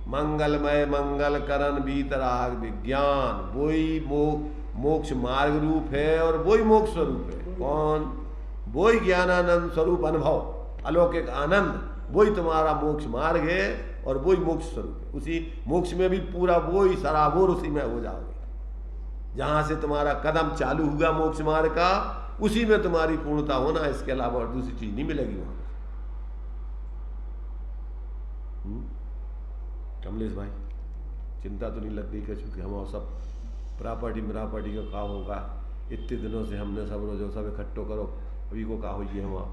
मंगलमय मंगल करण बीतराग विज्ञान, वही मोक्ष मार्ग रूप है और वही मोक्ष स्वरूप है। कौन? वही ज्ञानानंद स्वरूप अनुभव, अलौकिक आनंद, वही तुम्हारा मोक्ष मार्ग है और वही मोक्ष स्वरूप है। उसी मोक्ष में भी पूरा वही सराबोर उसी में हो जाओगे। जहां से तुम्हारा कदम चालू हुआ मोक्ष मार्ग का, उसी में तुम्हारी पूर्णता होना, इसके अलावा और दूसरी चीज नहीं मिलेगी वहां। कमलेश भाई, चिंता तो नहीं लग गई? क्योंकि हम सब प्रॉपर्टी का काम होगा। इतने दिनों से हमने सब रोजो सब इकट्ठो करो, अभी को कहा हुई है वहाँ,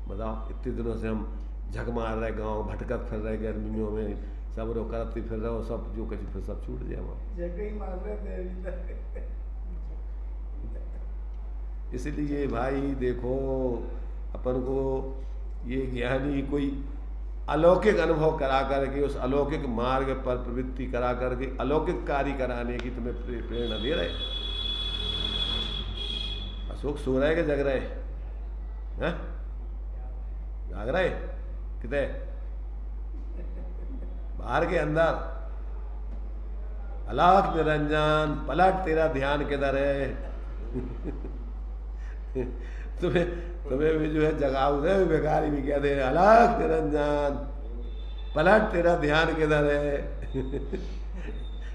बताओ। इतने दिनों से हम झक मार रहे, गांव भटकत फिर रहे, गर्मियों में सब रो करते फिर रहे हो, सब जो कहीं फिर सब छूट जाए वहाँ। इसलिए भाई देखो, अपन को ये ज्ञानी कोई अलौकिक अनुभव करा करके, उस अलौकिक मार्ग पर प्रवृत्ति करा करके अलौकिक कार्य कराने की तुम्हें प्रेरणा दे रहे। अशोक सो रहे कि जग रहे हैं? जाग रहे कितने? बाहर के अंदर अलख निरंजन पलट, तेरा ध्यान किधर है? तुम्हें भी जो है जगाऊ दे, बेकारी भी कहते हैं अलख निरंजन पलट, तेरा ध्यान किधर है?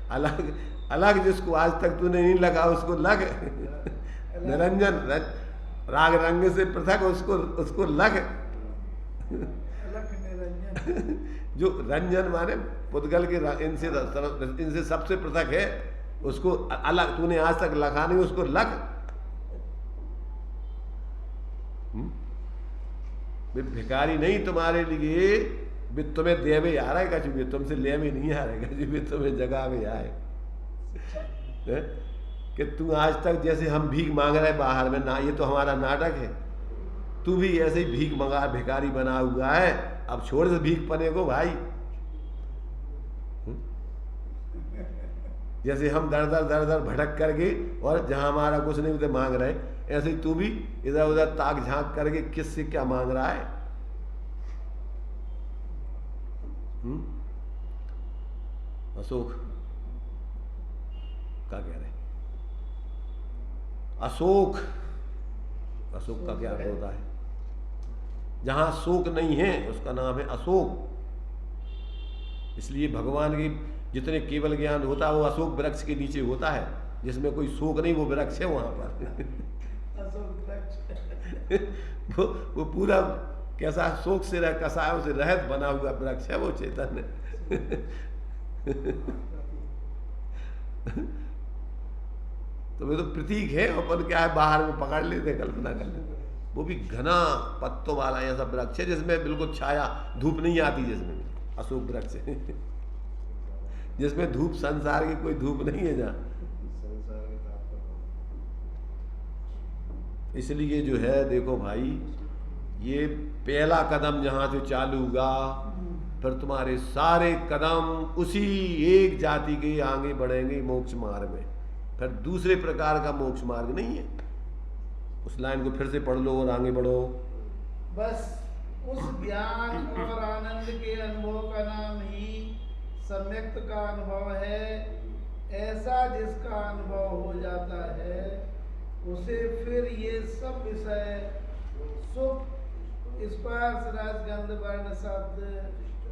अलग अलग जिसको आज तक तूने नहीं लगा उसको लग। निरंजन राग रंग से पृथक, उसको लग। जो रंजन माने पुद्गल के इनसे सबसे पृथक है, उसको अलग तूने आज तक लगा नहीं, उसको लग। भिखारी नहीं तुम्हारे लिए, भी तुम्हें देवे आ रहा है, कभी तुमसे ले भी नहीं आ रहा है, भी तुम्हें जगह में आए कि तू आज तक जैसे हम भीख मांग रहे बाहर में ना, ये तो हमारा नाटक है। तू भी ऐसे ही भीख मंगा भिखारी बना हुआ है। अब छोड़ से भीख पने को भाई। जैसे हम दर दर भटक करके और जहां हमारा कुछ नहीं उधर मांग रहे, ऐसे ही तू भी इधर उधर ताक झांक करके किससे क्या मांग रहा है। अशोक क्या कह रहे? अशोक, अशोक का क्या अर्थ होता है? जहां शोक नहीं है उसका नाम है अशोक। इसलिए भगवान के जितने केवल ज्ञान होता है वो अशोक वृक्ष के नीचे होता है, जिसमें कोई शोक नहीं, वो वृक्ष है वहां पर। वो पूरा कैसा शोक से कसायों से रहित बना हुआ वृक्ष है वो चेतन। तो वे तो प्रतीक है, अपन क्या है बाहर में पकड़ लेते, कल्पना कर लेते। वो भी घना पत्तों वाला ऐसा वृक्ष है जिसमें बिल्कुल छाया, धूप नहीं आती, जिसमें अशोक वृक्ष है जिसमें धूप, संसार की कोई धूप नहीं है जहाँ। इसलिए जो है देखो भाई, ये पहला कदम जहां से चालू हुआ, फिर तुम्हारे सारे कदम उसी एक जाति के आगे बढ़ेंगे मोक्ष मार्ग में। फिर दूसरे प्रकार का मोक्ष मार्ग नहीं है। उस लाइन को फिर से पढ़ लो और आगे बढ़ो। बस उस ज्ञान और आनंद के अनुभव का नाम ही सम्यक्त का अनुभव है। ऐसा जिसका अनुभव हो जाता है उसे फिर ये सब विषय सुख, स्पर्श, रस, गंध, वर्ण, शब्द,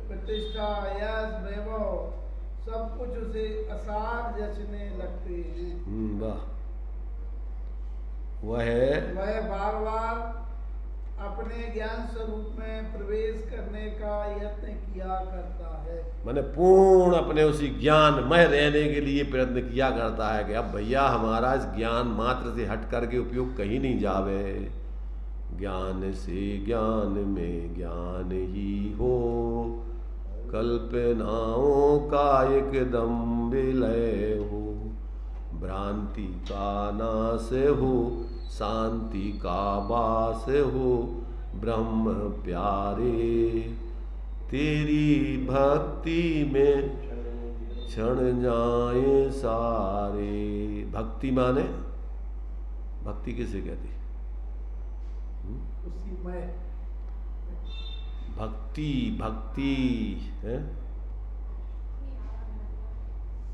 प्रतिष्ठा, यश, वैभव सब कुछ उसे असार जचने लगते हैं। वाह। वह बार बार अपने ज्ञान स्वरूप में प्रवेश करने का यत्न किया करता है। मैंने पूर्ण अपने उसी ज्ञान में रहने के लिए प्रयत्न किया करता है कि अब भैया हमारा इस ज्ञान मात्र से हट करके उपयोग कहीं नहीं जावे। ज्ञान से ज्ञान में ज्ञान ही हो, कल्पनाओं का एकदम विलय हो, भ्रांति का नाश हो, शांति का वास हो, ब्रह्म प्यारे तेरी भक्ति में क्षण जाए सारे। भक्ति माने, भक्ति किसे कहती? उसी में भक्ति, भक्ति है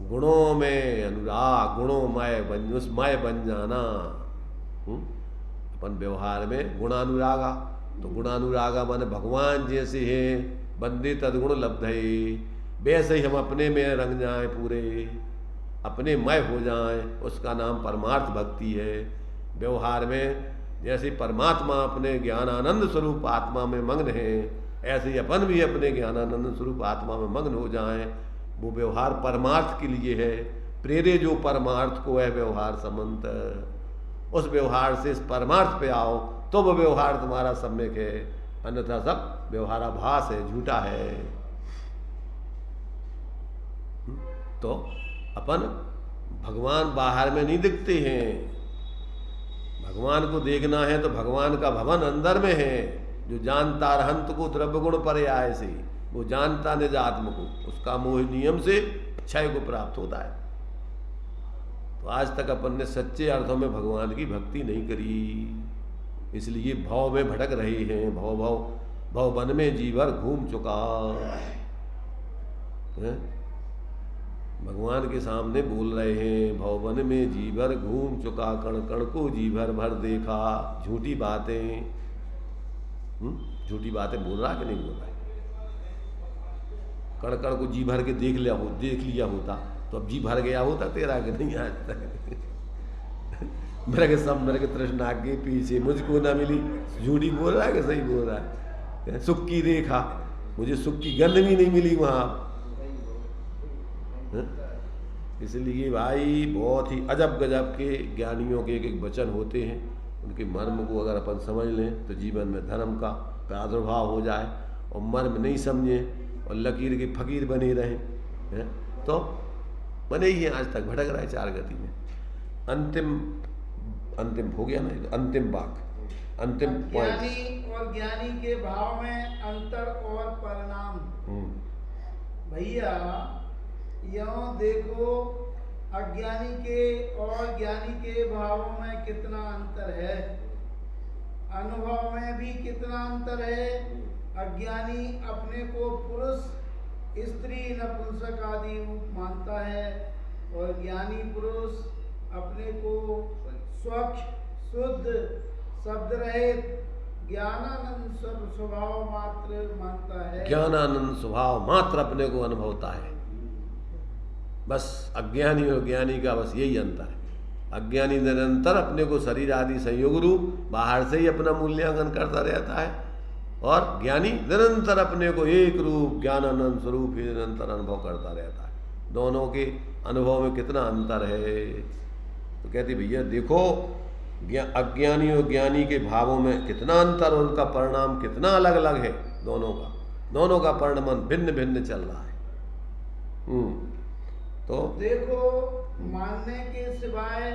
गुणों में अनुराग, गुणोमय बन, उसमय बन जाना। अपन व्यवहार में गुणानुरागा, तो गुणानुरागा माने भगवान जैसे हैं बंदे तदगुण लब्धये, वैसे ही हम अपने में रंग जाएं, पूरे अपने मय हो जाएं, उसका नाम परमार्थ भक्ति है। व्यवहार में जैसे परमात्मा अपने ज्ञानानंद स्वरूप आत्मा में मग्न है, ऐसे ही अपन भी अपने ज्ञानानंद स्वरूप आत्मा में मग्न हो जाएं। वो व्यवहार परमार्थ के लिए है। प्रेरे जो परमार्थ को है व्यवहार समंत, उस व्यवहार से इस परमार्थ पे आओ तो वो व्यवहार तुम्हारा सम्यक है, अन्यथा सब व्यवहाराभास है, झूठा है। तो अपन भगवान बाहर में नहीं दिखते हैं, भगवान को देखना है तो भगवान का भवन अंदर में है। जो जानता रहंत को द्रव्य गुण पर आए से, वो जानता निज आत्म को, उसका मोह नियम से क्षय को प्राप्त होता है। तो आज तक अपन ने सच्चे अर्थों में भगवान की भक्ति नहीं करी, इसलिए भाव में भटक रहे हैं। भव वन में जीवर घूम चुका है। भगवान के सामने बोल रहे हैं, भव वन में जीवर घूम चुका, कण कण को जीभर भर देखा। झूठी बातें, झूठी बातें बोल रहा कि नहीं बोल रहा है? कण कण को जी भर के देख लिया होता तो अब जी भर गया होता तेरा कि नहीं आज तक? मेरे के तृष्णा के पीछे मुझको ना मिली। झूठी बोल रहा है कि सही बोल रहा है? सुख की देखा, मुझे सुख की गंध भी नहीं मिली वहां। इसलिए भाई बहुत ही अजब गजब के ज्ञानियों के एक एक वचन होते हैं, उनके मर्म को अगर अपन समझ लें तो जीवन में धर्म का प्रादुर्भाव हो जाए, और मर्म नहीं समझे और लकीर के फकीर बने रहे हैं तो बने ही हैं। आज तक भटक रहा है चार गति में। अंतिम हो गया ना, अंतिम वाक, अंतिम ज्ञानी और ज्ञानी के भाव में अंतर और परिणाम। भैया यों देखो, अज्ञानी के और ज्ञानी के भावों में कितना अंतर है, अनुभव में भी कितना अंतर है। अज्ञानी अपने को पुरुष, स्त्री, नपुंसक आदि रूप मानता है, और ज्ञानी पुरुष अपने को स्वच्छ, शुद्ध, शब्द रहित, ज्ञानानंद स्वभाव मात्र मानता है। ज्ञानानंद स्वभाव मात्र अपने को अनुभवता है। बस अज्ञानी और ज्ञानी का बस यही अंतर है। अज्ञानी निरंतर अपने को शरीर आदि संयोग रूप बाहर से ही अपना मूल्यांकन करता रहता है, और ज्ञानी निरंतर अपने को एक रूप ज्ञानानंद स्वरूप ही निरंतर अनुभव करता रहता है। दोनों के अनुभव में कितना अंतर है। तो कहती भैया देखो, अज्ञानी और ज्ञानी के भावों में कितना अंतर, उनका परिणाम कितना अलग अलग है। दोनों का परिणाम भिन्न भिन्न चल रहा है। तो देखो, मानने के सिवाय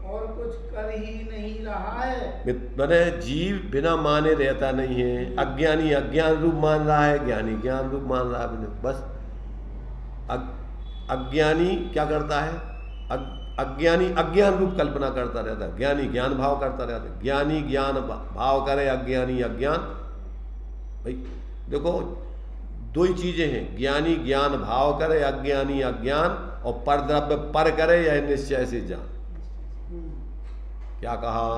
और कुछ कर ही नहीं रहा है। मैंने जीव बिना माने रहता नहीं है। अज्ञानी अज्ञान रूप मान रहा है, ज्ञानी ज्ञान रूप मान रहा है। बस अज्ञानी क्या करता है? अज्ञानी अज्ञान रूप कल्पना करता रहता है, ज्ञानी ज्ञान भाव करता रहता है। ज्ञानी ज्ञान भाव करे, अज्ञानी अज्ञान। भाई देखो, दो ही चीजें हैं, ज्ञानी ज्ञान भाव करे, अज्ञानी अज्ञान, और परद्रव्य पर करे या निश्चय से जान। क्या कहा?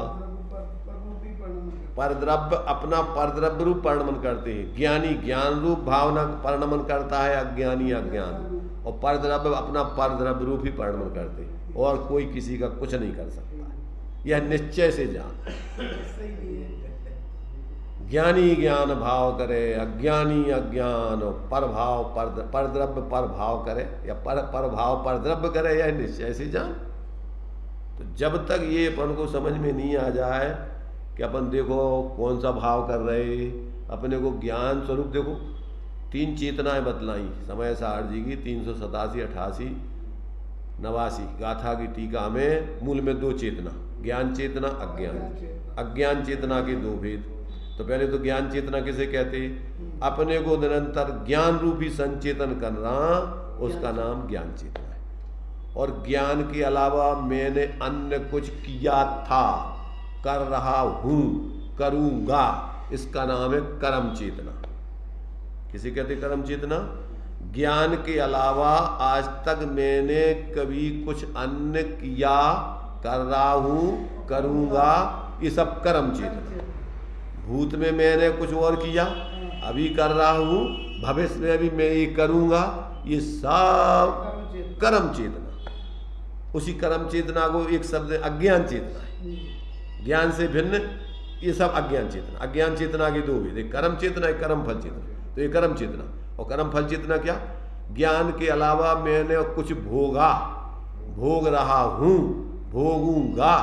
परद्रव्य अपना परद्रव्य रूप परिणमन करते हैं। ज्ञानी ज्ञान रूप भावना परिणमन करता है, अज्ञानी अज्ञान, और परद्रव्य अपना परद्रव्य रूप ही परिणमन करते हैं, और कोई किसी का कुछ नहीं कर सकता। यह निश्चय से जान। ज्ञानी ज्ञान भाव करे, अज्ञानी अज्ञान, पर भाव पर द्रव्य पर भाव करे, या पर भाव पर द्रव्य करे, या निश्चय से जान। तो जब तक ये अपन को समझ में नहीं आ जाए कि अपन देखो कौन सा भाव कर रहे, अपने को ज्ञान स्वरूप देखो 3 चेतनाएं बतलाई समय सार जी की 387, 88, 89 गाथा की टीका में। मूल में 2 चेतना, ज्ञान चेतना, अज्ञान चेतना के 2 भेद। तो पहले तो ज्ञान चेतना किसे कहते, अपने को निरंतर ज्ञान रूपी संचेतन करना, उसका नाम ज्ञान चेतना है। और ज्ञान के अलावा मैंने अन्य कुछ किया था, कर रहा हूं, करूंगा, इसका नाम है कर्म चेतना। किसे कहते कर्म चेतना? ज्ञान के अलावा आज तक मैंने कभी कुछ अन्य किया, कर रहा हूं, करूंगा, ये सब कर्म चेतना। भूत में मैंने कुछ और किया, अभी कर रहा हूं, भविष्य में भी मैं ये करूंगा, ये सब कर्म चेतना। उसी कर्म चेतना को एक शब्द अज्ञान चेतना है। ज्ञान से भिन्न ये सब अज्ञान चेतना। अज्ञान चेतना के 2 भेद, एक कर्म चेतना, एक कर्म फल चेतना। तो ये कर्म चेतना और कर्म फल चेतना क्या? ज्ञान के अलावा मैंने कुछ भोगा, भोग रहा हूं, भोगूंगा,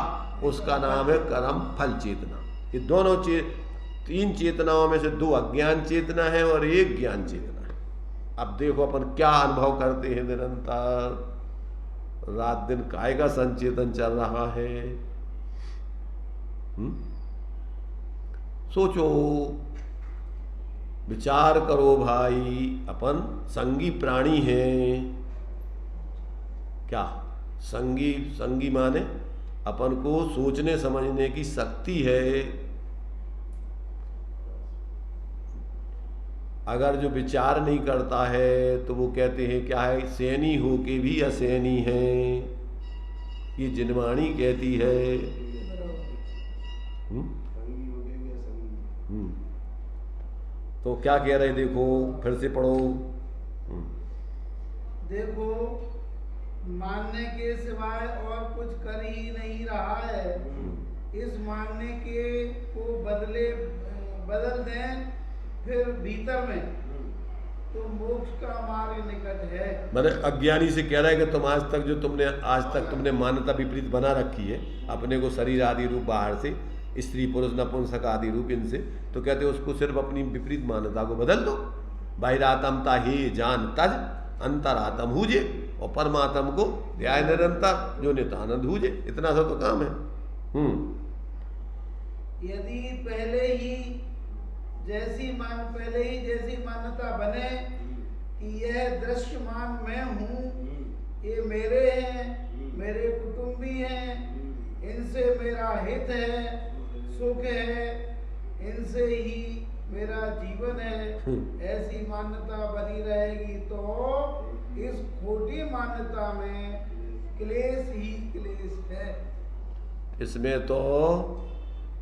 उसका नाम है कर्म फल चेतना। ये दोनों 3 चेतनाओं में से 2 अज्ञान चेतना है और 1 ज्ञान चेतना है। अब देखो अपन क्या अनुभव करते हैं, निरंतर रात दिन काय का संचेतन चल रहा है। सोचो, विचार करो भाई, अपन संगी प्राणी हैं। क्या संगी माने अपन को सोचने समझने की शक्ति है। अगर जो विचार नहीं करता है तो वो कहते हैं क्या है, सैनी हो के भी असैनी है, ये जिनवाणी कहती है। तो क्या कह रहे, देखो फिर से पढ़ो। देखो, मानने के सिवाय और कुछ कर ही नहीं रहा है। इस मानने के को बदल दें फिर भीतर में, तो मोक्ष का मार्ग निकट है। मैंने अज्ञानी से कह रहा है कि तुम आज तक तुमने मान्यता विपरीत बना रखी है अपने को, शरीर आदि रूप बाहर से, स्त्री पुरुष नपुंसक आदि रूप इनसे, तो कहते हैं उसको सिर्फ अपनी विपरीत मान्यता को बदल दो। बाहिरात्मता ही जान तज, अंतरात्म हुजे, और परमात्म को ध्याय निरंतर, जो नित्यानंद हुजे। इतना सा तो काम है। यदि पहले ही जैसी मान्यता बने कि यह दृश्यमान मैं हूँ, ये मेरे हैं, मेरे कुटुंबी हैं, इनसे मेरा हित है, सुख है, इनसे ही मेरा जीवन है, ऐसी मान्यता बनी रहेगी तो इस खोटी मान्यता में क्लेश ही क्लेश है। इसमें तो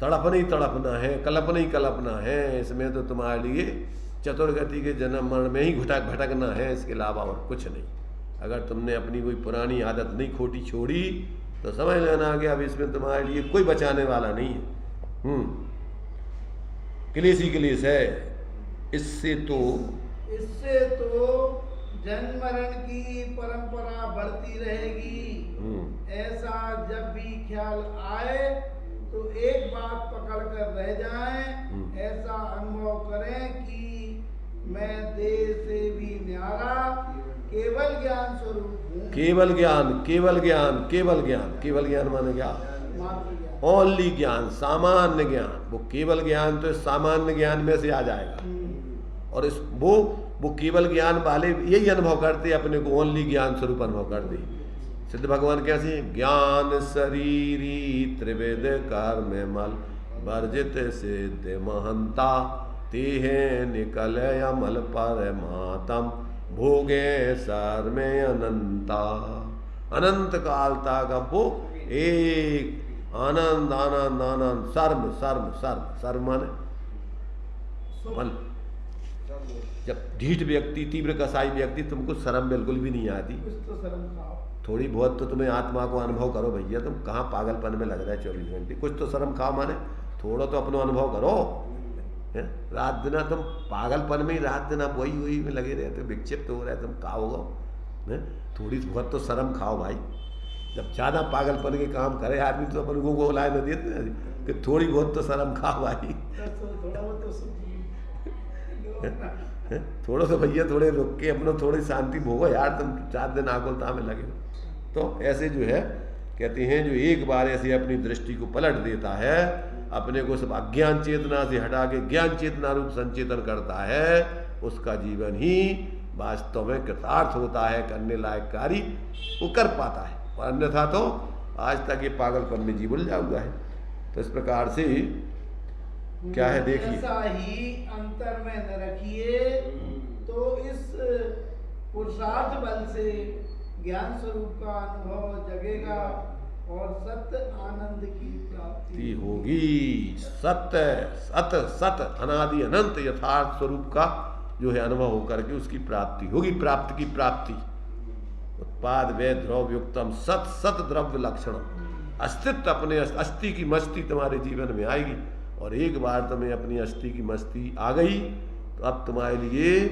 तड़पना ही तड़पना है, कल्पना ही कल्पना है। इसमें तो तुम्हारे लिए चतुर्गति के जन्म मरण में ही भटकना है, इसके अलावा और कुछ नहीं। अगर तुमने अपनी कोई पुरानी आदत नहीं खोटी छोड़ी तो समझ लेना कि अब इसमें तुम्हारे लिए कोई बचाने वाला नहीं है। क्लेश ही क्लेश है। इससे तो जन्म मरण की परंपरा बढ़ती रहेगी। ऐसा जब भी ख्याल आए तो एक बात पकड़ कर रह जाएं, ऐसा अनुभव करें कि मैं देह से भी न्यारा केवल ज्ञान स्वरूप हूँ। केवल ज्ञान माने क्या? ओनली ज्ञान, सामान्य ज्ञान। वो केवल ज्ञान तो सामान्य ज्ञान में से आ जाएगा। और इस वो केवल ज्ञान वाले यही अनुभव करते, अपने को ओनली ज्ञान स्वरूप अनुभव करते। सिद्ध भगवान कैसे? ज्ञान शरीरी त्रिवेद कर्म मल वर्जित सिद्ध महंता, तेहे निकल अमल परमात्म भोगे सर में अनंता। अनंत काल तक वो एक आनंद आनंद आनंद, सर्व सर्व सर्व सर्व माने मन। जब ढीठ व्यक्ति, तीव्र कसाई व्यक्ति, तुमको शर्म बिल्कुल भी नहीं आती। तो शर्म खाओ, थोड़ी बहुत तो तुम्हें आत्मा को अनुभव करो भैया। तुम कहाँ पागलपन में लग रहा है 24 घंटे। कुछ तो शर्म खाओ, माने थोड़ा तो अपना अनुभव करो। है? रात दिन तुम पागलपन में ही रात दिन वही में लगे रहते, विक्षिप्त हो रहे, तुम का होगा? थोड़ी बहुत तो शर्म खाओ भाई। जब ज़्यादा पागलपन के काम करे आदमी तो अपन को लाए न देते कि थोड़ी बहुत तो शर्म खाओ भाई। थोड़ा सा भैया थोड़े रुक के अपना थोड़ी शांति भोगो यार, तुम 4 दिन आकुलता में लगे। तो ऐसे जो है कहते हैं, जो एक बार ऐसे अपनी दृष्टि को पलट देता है, अपने को सब अज्ञान चेतना से हटा के ज्ञान चेतना रूप संचेतन करता है, उसका जीवन ही वास्तव में कृतार्थ होता है, करने लायक कार्य वो कर पाता है। और अन्यथा तो आज तक ये पागलपन में जी बुल जा हुआ है। तो इस प्रकार से क्या है देखिए, ऐसा ही अंतर में न रखिए तो इस पुरुषार्थ बल से ज्ञान स्वरूप का अनुभव जगेगा और सत्य आनंद की प्राप्ति होगी। सत्य सत सत अनादि अनंत यथार्थ स्वरूप का जो है अनुभव होकर के उसकी प्राप्ति होगी। प्राप्ति की प्राप्ति उत्पाद वे द्रव्य युक्तम सत सत द्रव्य लक्षण, अस्तित्व अपने अस्थि की मस्ती तुम्हारे जीवन में आएगी। और एक बार तुम्हें अपनी अस्थि की मस्ती आ गई तो अब तुम्हारे लिए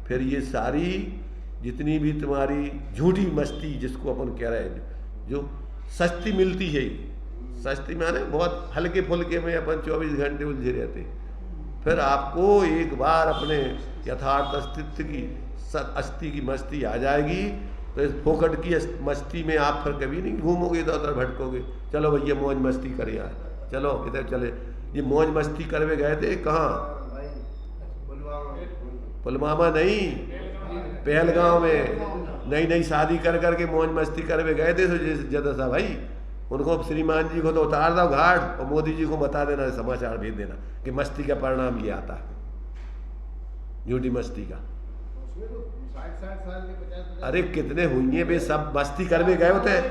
फिर ये सारी जितनी भी तुम्हारी झूठी मस्ती, जिसको अपन कह रहे हैं जो सस्ती मिलती है, सस्ती माने बहुत हल्के फुल्के में अपन 24 घंटे उलझे रहते, फिर आपको एक बार अपने यथार्थ अस्तित्व की अस्थि की मस्ती आ जाएगी तो इस फोकट की मस्ती में आप फिर कभी नहीं घूमोगे, इधर उधर भटकोगे। चलो भैया मौज मस्ती कर यार, चलो इधर चले। ये मौज मस्ती करवे गए थे कहाँ? पुलवामा नहीं, पहलगांव में नई नई शादी कर करके मौज मस्ती करवे गए थे। तो जैसा भाई उनको श्रीमान जी को तो उतार दो घाट और मोदी जी को बता देना, समाचार भेज देना कि मस्ती का परिणाम ये आता है, झूठी मस्ती का। अरे कितने हुई हैं बे, सब मस्ती करवे गए होते हैं।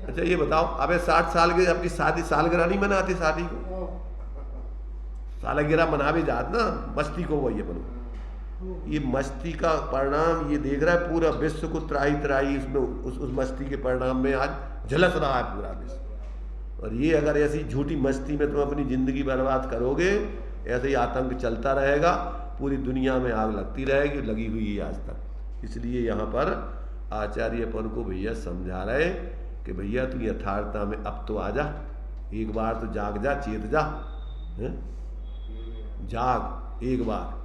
अच्छा ये बताओ, अबे 60 साल के अपनी शादी सालगिरह नहीं मनाते, शादी को सालगिरह मनावे जात ना, मस्ती को वही अपन। ये मस्ती का परिणाम ये देख रहा है पूरा विश्व को, त्राही त्राही इसमें उस मस्ती के परिणाम में आज झलस रहा है पूरा विश्व। और ये अगर ऐसी झूठी मस्ती में तुम अपनी जिंदगी बर्बाद करोगे, ऐसे ही आतंक चलता रहेगा, पूरी दुनिया में आग लगती रहेगी, लगी हुई है आज तक। इसलिए यहाँ पर आचार्य अपन को भैया समझा रहे कि भैया तू यथार्थता में अब तो आ जा, एक बार तो जाग जा, चेत जा, जाग एक बार।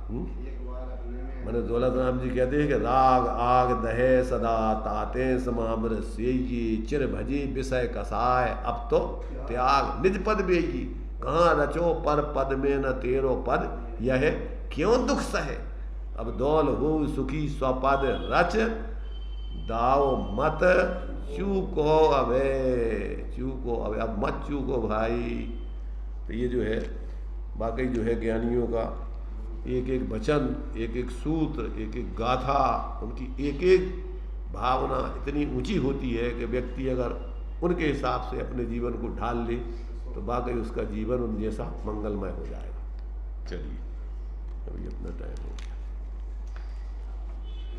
मैंने दौलत राम जी कहते हैं कि राग आग दहे सदा ताते समाम्र से चिर भजी विषय कसाय, अब तो त्याग निज पद बेगी, कहाँ रचो पर पद में न तेरो पद, यह क्यों दुख सहे। अब दौल हो सुखी स्वपद रच, दाओ मत चूको अबे, चूको अबे, अब मत चूको भाई। तो ये जो है वाकई जो है ज्ञानियों का एक एक वचन, एक एक सूत्र, एक एक गाथा, उनकी एक एक भावना इतनी ऊंची होती है कि व्यक्ति अगर उनके हिसाब से अपने जीवन को ढाल ले तो वाकई उसका जीवन उन जैसा मंगलमय हो जाएगा। चलिए अभी अपना टाइम हो गया।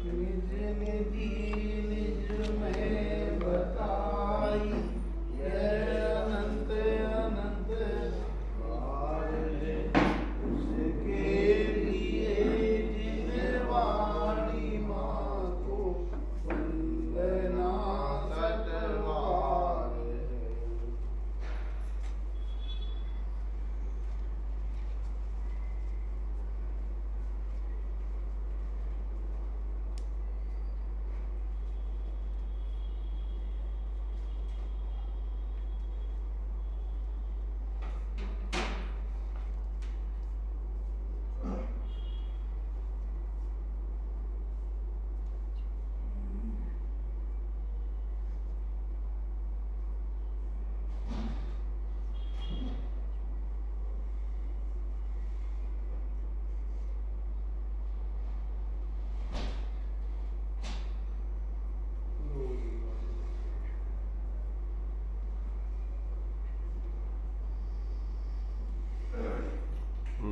निज निधि निज में बताई, अनंत अनंत उसके लिए जिन वाणी माँ को वंदना सतवार।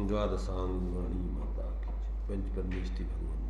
द्वादशांग वाणी माता की पंच परमेष्टि भगवान।